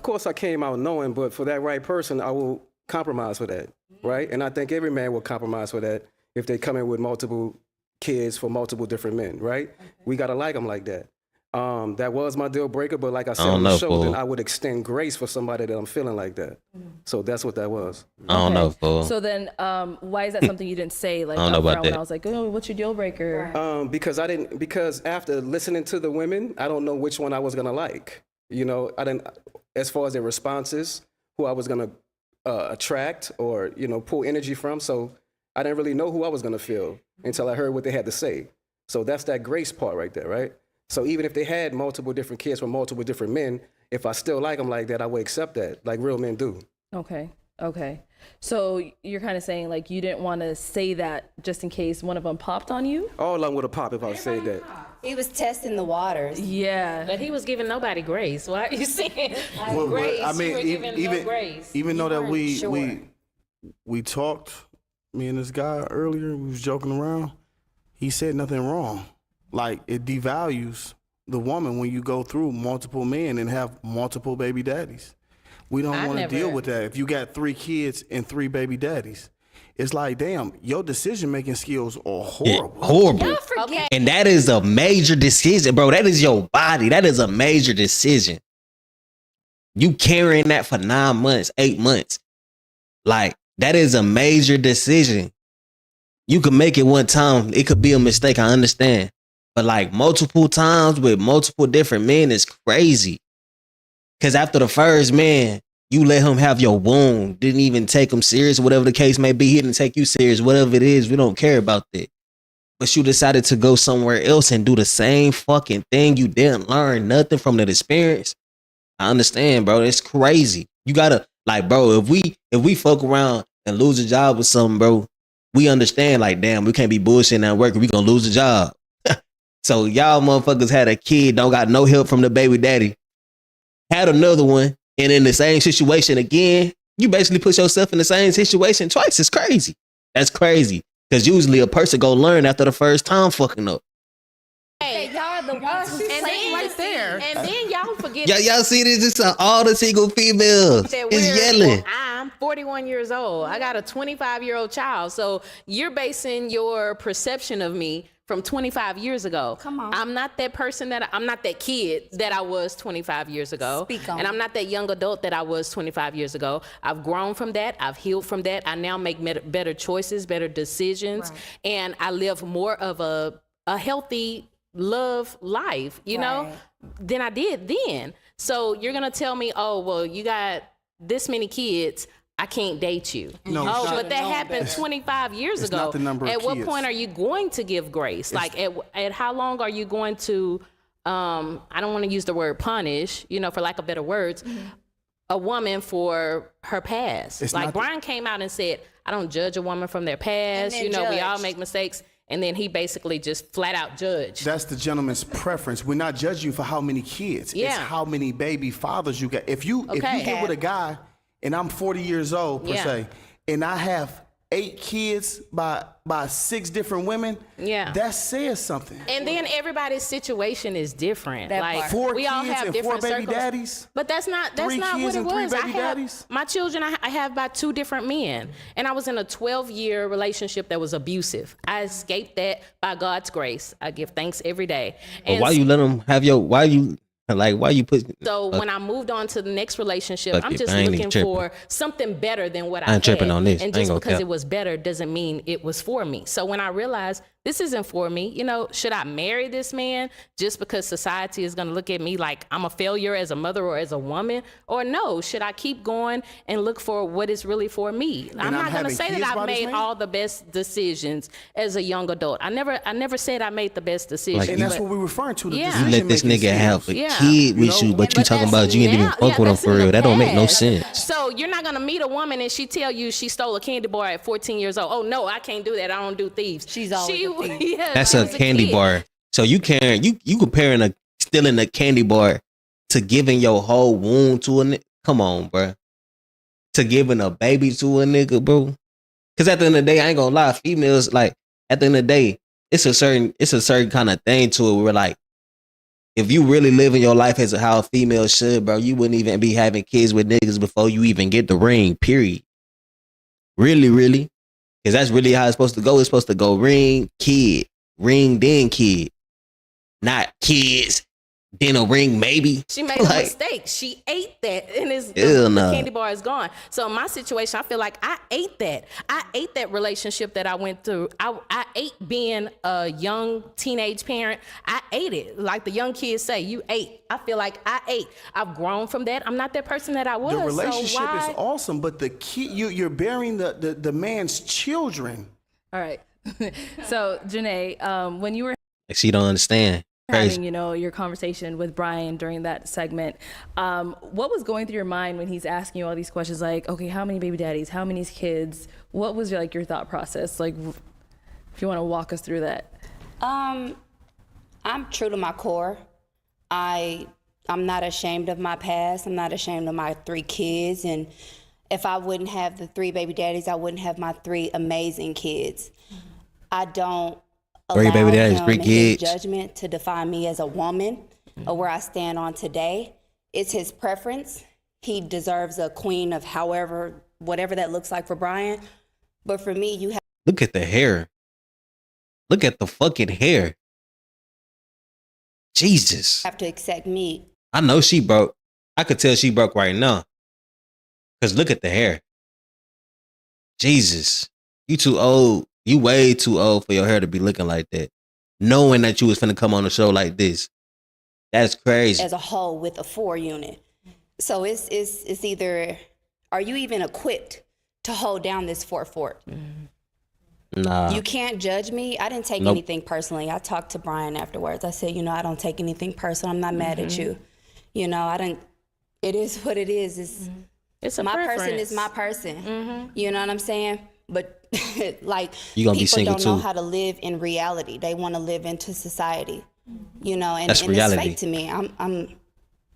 course, I came out knowing, but for that right person, I will compromise for that, right? And I think every man will compromise for that if they come in with multiple kids for multiple different men, right? We gotta like them like that. That was my deal breaker, but like I said I don't on the know, show, fool. then I would extend grace for somebody that I'm feeling like that. So that's what that was. I don't know, fool. So then, why is that something you didn't say like I don't know about upfront when that. I was like, oh, what's your deal breaker? Because after listening to the women, I don't know which one I was gonna like. You know, I didn't, as far as their responses, who I was gonna attract or, you know, pull energy from. So I didn't really know who I was gonna feel until I heard what they had to say. So that's that grace part right there, right? So even if they had multiple different kids from multiple different men, if I still like them like that, I would accept that, like real men do. Okay. So you're kind of saying like you didn't want to say that just in case one of them popped on you? All of them would have popped if I said that. He was testing the waters. Yeah. But he was giving nobody grace. Why are you saying grace? I mean, you were giving even no grace. even though that Sure. we talked, me and this guy earlier, we was joking around. He said nothing wrong. Like, it devalues the woman when you go through multiple men and have multiple baby daddies. We don't want to deal with that. If you got 3 kids and 3 baby daddies, it's like, damn, your decision-making skills are horrible. Yeah, horrible. Y'all forget. And that is a major decision, bro. That is your body. That is a major decision. You carrying that for 9 months, 8 months. Like, that is a major decision. You could make it one time. It could be a mistake. I understand. But like multiple times with multiple different men is crazy. Because after the first man, you let him have your wound. Didn't even take him serious, whatever the case may be. He didn't take you serious, whatever it is. We don't care about that. But you decided to go somewhere else and do the same fucking thing. You didn't learn nothing from that experience. I understand, bro. It's crazy. You gotta, like, bro, if we fuck around and lose a job with something, bro, we understand, like, damn, we can't be bullshitting at work. We gonna lose a job. So y'all motherfuckers had a kid, don't got no help from the baby daddy, had another one, and in the same situation again, you basically put yourself in the same situation twice. It's crazy. That's crazy. Because usually a person go learn after the first time fucking up. Hey, y'all the ones who right there. And then y'all forget. Y'all see this? It's all the single females. It's yelling. I'm 41 years old. I got a 25-year-old child. So you're basing your perception of me from 25 years ago. Come on. I'm not that person I'm not that kid that I was 25 years ago. Speak on and it. I'm not that young adult that I was 25 years ago. I've grown from that. I've healed from that. I now make better choices, better decisions. Right. And I live more of a healthy love life, you know, than I did then. So you're going to tell me, oh, well, you got this many kids, I can't date you. No, oh, it's not. but that happened 25 years It's ago. not the number of At what kids. point are you going to give grace? Like, at how long are you going to, I don't want to use the word punish, you know, for lack of better words, a woman for her past? It's Like, not Brian came out and said, I don't judge a woman from their past. then You know, we all judged. make mistakes. And then he basically just flat out judged. That's the gentleman's preference. We're not judging you for how many kids. It's Yeah. how many baby fathers you got. If you Okay. get with a guy, and I'm 40 years old per Yeah. se, and I have 8 kids by 6 different women, Yeah. that says something. And then everybody's situation is different. That Like part. 4 we all kids have and different 4 baby circles. daddies. But that's not 3 what kids it and 3 was. baby daddies? My children I have by 2 different men. And I was in a 12-year relationship that was abusive. I escaped that by God's grace. I give thanks every day. But why you let them have why you put So when I moved on to the next relationship, Fuck I'm it, just I ain't looking even tripping. for something better than what I ain't tripping had. on this. I And ain't just gonna because cap. it was better doesn't mean it was for me. So when I realized this isn't for me, you know, should I marry this man just because society is going to look at me like I'm a failure as a mother or as a woman? Or no, should I keep going and look for what is really for me? I'm not going to having say kids that by I've this made man? all the best decisions as a young adult. I never said I made the best decisions. And that's but- what we're referring to. The Yeah. you let this decision-making nigga have a skills. Yeah. kid with You you, know, but you talking about you ain't even fuck with him for real. That don't make no sense. So you're not gonna meet a woman and she tell you she stole a candy bar at 14 years old. Oh no, I can't do that. I don't do thieves. She's always a thief. Yeah, That's she a was candy kid. bar. So you comparing stealing a candy bar to giving your whole wound to a nigga? Come on, bro. To giving a baby to a nigga, bro. Because at the end of the day, I ain't gonna lie, females, like, at the end of the day, it's a certain kind of thing to it where, like, if you really living your life as how a female should, bro, you wouldn't even be having kids with niggas before you even get the ring, period. Really, really. Because that's really how it's supposed to go. It's supposed to go ring, kid. Ring, then kid. Not kids, then a ring, maybe. She made a mistake. She ate that, and Hell the nah. candy bar is gone. So in my situation, I feel like I ate that. I ate that relationship that I went through. I ate being a young teenage parent. I ate it. Like the young kids say, you ate. I feel like I ate. I've grown from that. I'm not that person that I was. The relationship so why? is awesome, but the key, you're bearing the man's children. All right. So Janae, when you were She don't understand. Crazy. having, you know, your conversation with Brian during that segment, what was going through your mind when he's asking you all these questions? Like, okay, how many baby daddies? How many kids? What was your thought process? Like, if you want to walk us through that. I'm true to my core. I'm not ashamed of my past. I'm not ashamed of my 3 kids. And if I wouldn't have the 3 baby daddies, I wouldn't have my 3 amazing kids. I don't allow baby daddies, him 3 and his kids. judgment to define me as a woman or where I stand on today. It's his preference. He deserves a queen of whatever that looks like for Brian. But for me, you have Look at the hair. Look at the fucking hair. Jesus. to accept me. I know she broke. I could tell she broke right now. Cause look at the hair. Jesus. You too old. You way too old for your hair to be looking like that. Knowing that you was finna come on a show like this. That's crazy. As a whole with a 4 unit. So it's either, are you even equipped to hold down this 4 fort? Nah. You can't judge me. I didn't take Nope. anything personally. I talked to Brian afterwards. I said, I don't take anything personal. I'm not mad at you. It is what it is. It's a my preference. person is my person. You know what I'm saying? But like, You gonna be people single don't know too. how to live in reality. They want to live into society. And That's reality. it's fake to me. I'm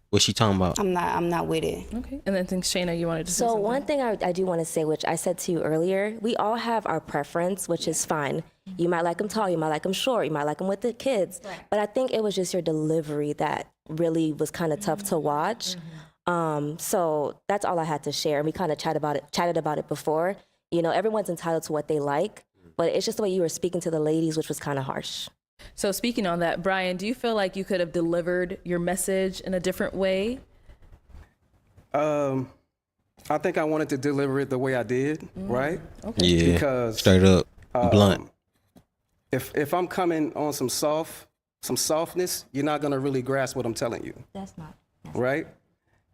What's she talking about? I'm not with it. Okay. And then I think Shayna, you wanted to say So something. one thing I do want to say, which I said to you earlier, we all have our preference, which is fine. You might like them tall, you might like them short, you might like them with the kids. But I think it was just your delivery that really was kind of tough to watch. So that's all I had to share. And we kind of chatted about it before. Everyone's entitled to what they like, but it's just the way you were speaking to the ladies, which was kind of harsh. So speaking on that, Brian, do you feel like you could have delivered your message in a different way? I think I wanted to deliver it the way I did, right? Okay. Yeah. Because straight up. Blunt. If I'm coming on some softness, you're not gonna really grasp what I'm telling you. That's not. Right?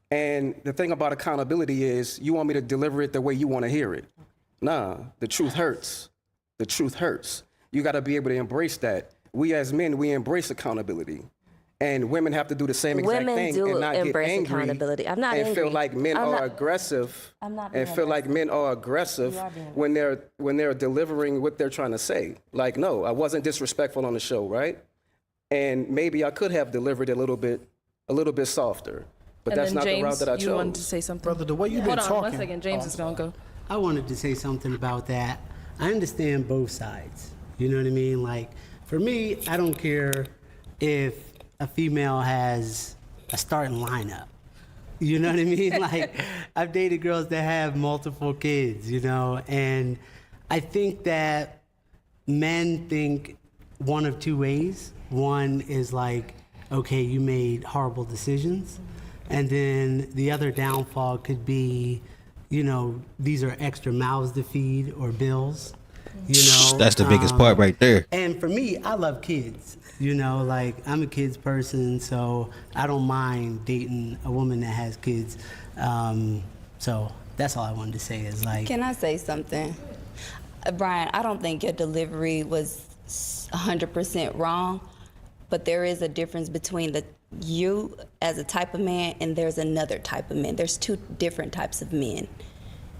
And the thing about accountability is you want me to deliver it the way you want to hear it. Nah, the truth hurts. The truth hurts. You got to be able to embrace that. We as men, we embrace accountability. And women have to do the same exact Women thing do and not get embrace angry accountability. I'm not and angry. feel like men I'm are not- aggressive I'm not and being feel like men are aggressive when they're delivering what they're trying to say. Like, no, I wasn't disrespectful on the show, right? And maybe I could have delivered it a little bit softer. But And that's then not James, the route that I chose. you wanted to say something? Brother, the way you've Hold been on talking. 1 second. James is going to go. I wanted to say something about that. I understand both sides. You know what I mean? Like, for me, I don't care if a female has a starting lineup. You know what I mean? Like, I've dated girls that have multiple kids, and I think that men think one of 2 ways. One is like, okay, you made horrible decisions. And then the other downfall could be, these are extra mouths to feed or bills, That's the biggest part right there. And for me, I love kids, like I'm a kids person, so I don't mind dating a woman that has kids. So that's all I wanted to say is like. Can I say something? Brian, I don't think your delivery was 100% wrong, but there is a difference between you as a type of man and there's another type of man. There's 2 different types of men.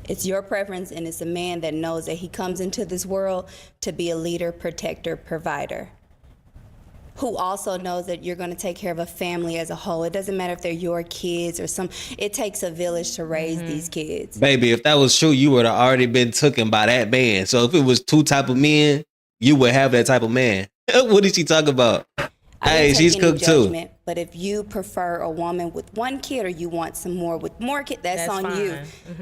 It's your preference, and it's a man that knows that he comes into this world to be a leader, protector, provider, who also knows that you're going to take care of a family as a whole. It doesn't matter if they're your kids or it takes a village to raise these kids. Baby, if that was true, you would have already been taken by that man. So if it was 2 type of men, you would have that type of man. What is she talking about? I Hey, didn't she's take any cooked too. judgment, but if you prefer a woman with 1 kid or you want some more with more kids, that's on fine. you.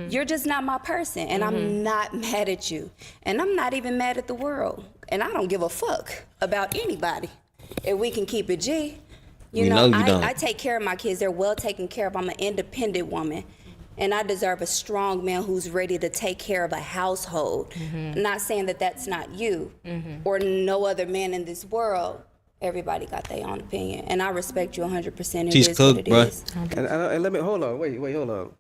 You're just not my person, and I'm not mad at you. And I'm not even mad at the world. And I don't give a fuck about anybody. If we can keep it G. We know you don't. I take care of my kids. They're well taken care of. I'm an independent woman. And I deserve a strong man who's ready to take care of a household. Not saying that that's not you or no other man in this world. Everybody got their own opinion, and I respect you 100%. It She's is cooked, what it bruh. is. And let me hold on, wait, hold on.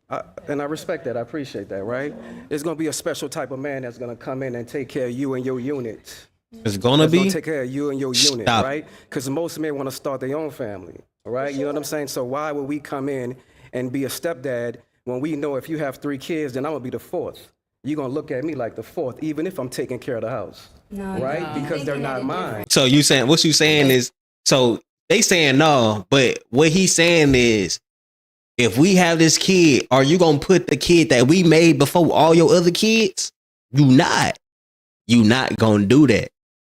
And I respect that. I appreciate that, right? It's gonna be a special type of man that's gonna come in and take care of you and your unit. It's gonna That's be. gonna take care of you and your unit, Stop. right? Because most men want to start their own family, right? You know what I'm saying? So why would we come in and be a stepdad when we know if you have 3 kids, then I'm gonna be the 4th? You're gonna look at me like the 4th, even if I'm taking care of the house, right? Because they're not mine. So what you saying is So they saying no, but what he's saying is, if we have this kid, are you gonna put the kid that we made before all your other kids? You not. You not gonna do that.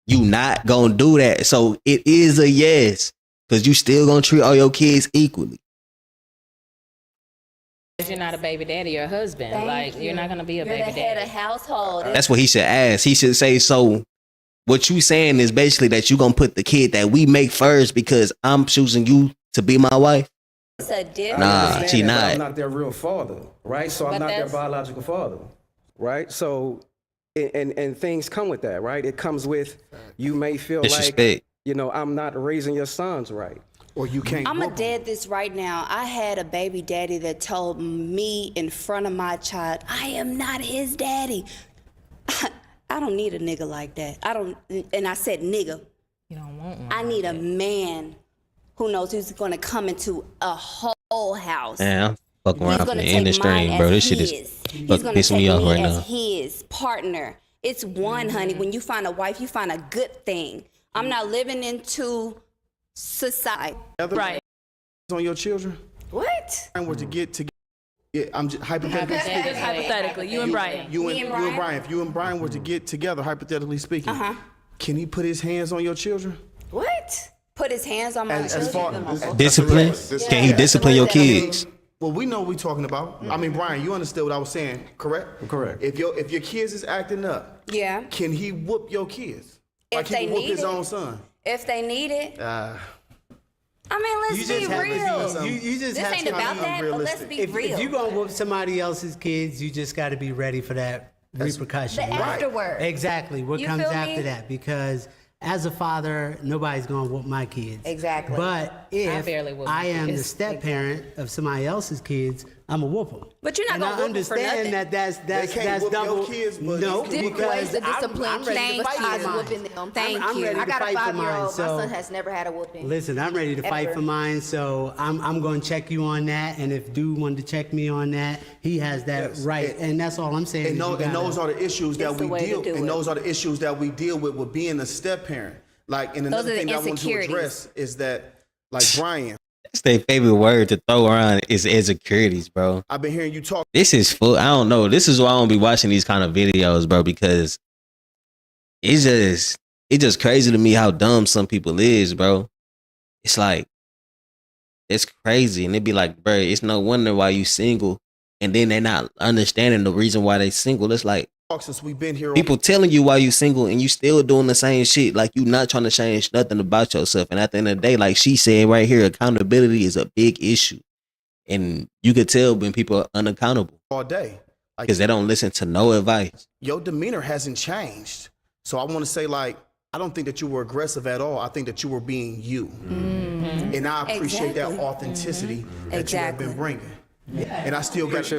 You not gonna do that. So it is a yes, because you still gonna treat all your kids equally. If you're not a baby daddy or a husband, you're not gonna be a You're baby the head daddy. of household. That's what he should ask. He should say, so what you saying is basically that you gonna put the kid that we make first because I'm choosing you to be my wife? It's a difference. Nah, she I'm not. not their real father, right? So I'm But not their that's- biological father, right? So, and things come with that, right? It comes with you may feel Disrespect. like, I'm not raising your sons right. Or you can't. I'm gonna dead this right now. I had a baby daddy that told me in front of my child, I am not his daddy. I don't need a nigga like that. And I said nigga. You don't want one. I need a man who knows who's gonna come into a whole house. Man, I'm fucking He's around from gonna the take end of the mine stream, bro. as This shit is his. He's fucking gonna pissing take me off right as now. his partner. It's one, honey. When you find a wife, you find a good thing. I'm not living into society. Right. On your children. What? And were to get together. Yeah, I'm just hypothetically speaking. Just hypothetically, you and Brian. You and Brian. If you and Brian were to get together, hypothetically speaking, can he put his hands on your children? What? Put his hands on my As far children. Discipline? Can he discipline your kids? Well, we know what we're talking about. I mean, Brian, you understood what I was saying, correct? Correct. If your kids is acting up, Yeah. can he whoop your kids? If Like he they can whoop need his it. own son? If they need it. I mean, You let's just be have to real. you just This have ain't to about be that, but let's be if, real. If you're gonna whoop somebody else's kids, you just got to be ready for that repercussion. The afterward. Exactly. What You comes feel after me? that? Because as a father, nobody's gonna whoop my kids. Exactly. But if barely whoop I my am the kids. step parent of somebody else's kids, I'm a whoop them. But you're not and gonna I whoop 'em for understand nothing. that's can't whoop your double. kids, but no, you can Different because ways to discipline I'm ready to kids fight for besides mine. whooping them. Thank I'm you. ready I to got a fight for 5-year-old. mine. My So son has never had a whooping. listen, I'm ready to fight Ever. for mine, so I'm going to check you on that. And if dude wanted to check me on that, he has that right. And that's all I'm saying. And, is you and gotta- those are the issues that It's the we way to deal. do And it. those are the issues that we deal with being a step parent. Like, and Those another are the thing that I want to insecurities. address is that, like Brian, That's their favorite word to throw around is insecurities, bro. I've been hearing you talk. This is full. I don't know. This is why I don't be watching these kind of videos, bro, because it's just crazy to me how dumb some people is, bro. It's like, it's crazy. And it be like, bro, it's no wonder why you single. And then they're not understanding the reason why they single. It's like, Since we've been here, people telling you why you single and you still doing the same shit. Like you not trying to change nothing about yourself. And at the end of the day, like she said right here, accountability is a big issue. And you could tell when people are unaccountable all day. Like, because they don't listen to no advice. your demeanor hasn't changed. So I want to say, like, I don't think that you were aggressive at all. I think that you were being you. And I appreciate Exactly. that authenticity that Exactly. you have been bringing. And I still got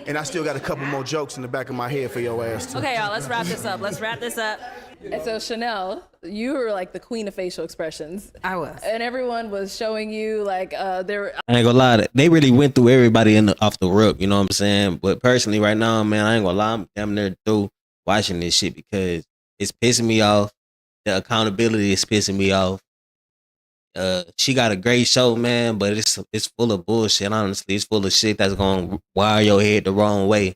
and I still got a couple more jokes in the back of my head for your ass too. Okay, y'all, let's wrap this up. And so Chanel, you were like the queen of facial expressions. I was. And everyone was showing you like their I ain't gonna lie, they really went through everybody off the rip, you know what I'm saying? But personally right now, man, I ain't gonna lie, I'm damn near through watching this shit because it's pissing me off. The accountability is pissing me off. She got a great show, man, but it's full of bullshit. Honestly, it's full of shit that's gonna wire your head the wrong way,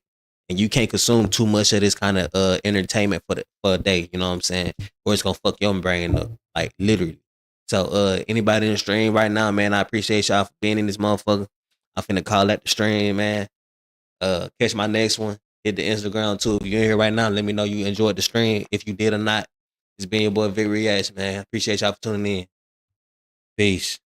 and you can't consume too much of this kind of entertainment for a day. You know what I'm saying? Or it's gonna fuck your brain up, like literally. So, anybody in the stream right now, man, I appreciate y'all for being in this motherfucker. I'm finna call that the stream, man. Catch my next one. Hit the Instagram too. If you're in here right now, let me know you enjoyed the stream. If you did or not, it's been your boy Vick Reacts, man. Appreciate y'all for tuning in. Peace.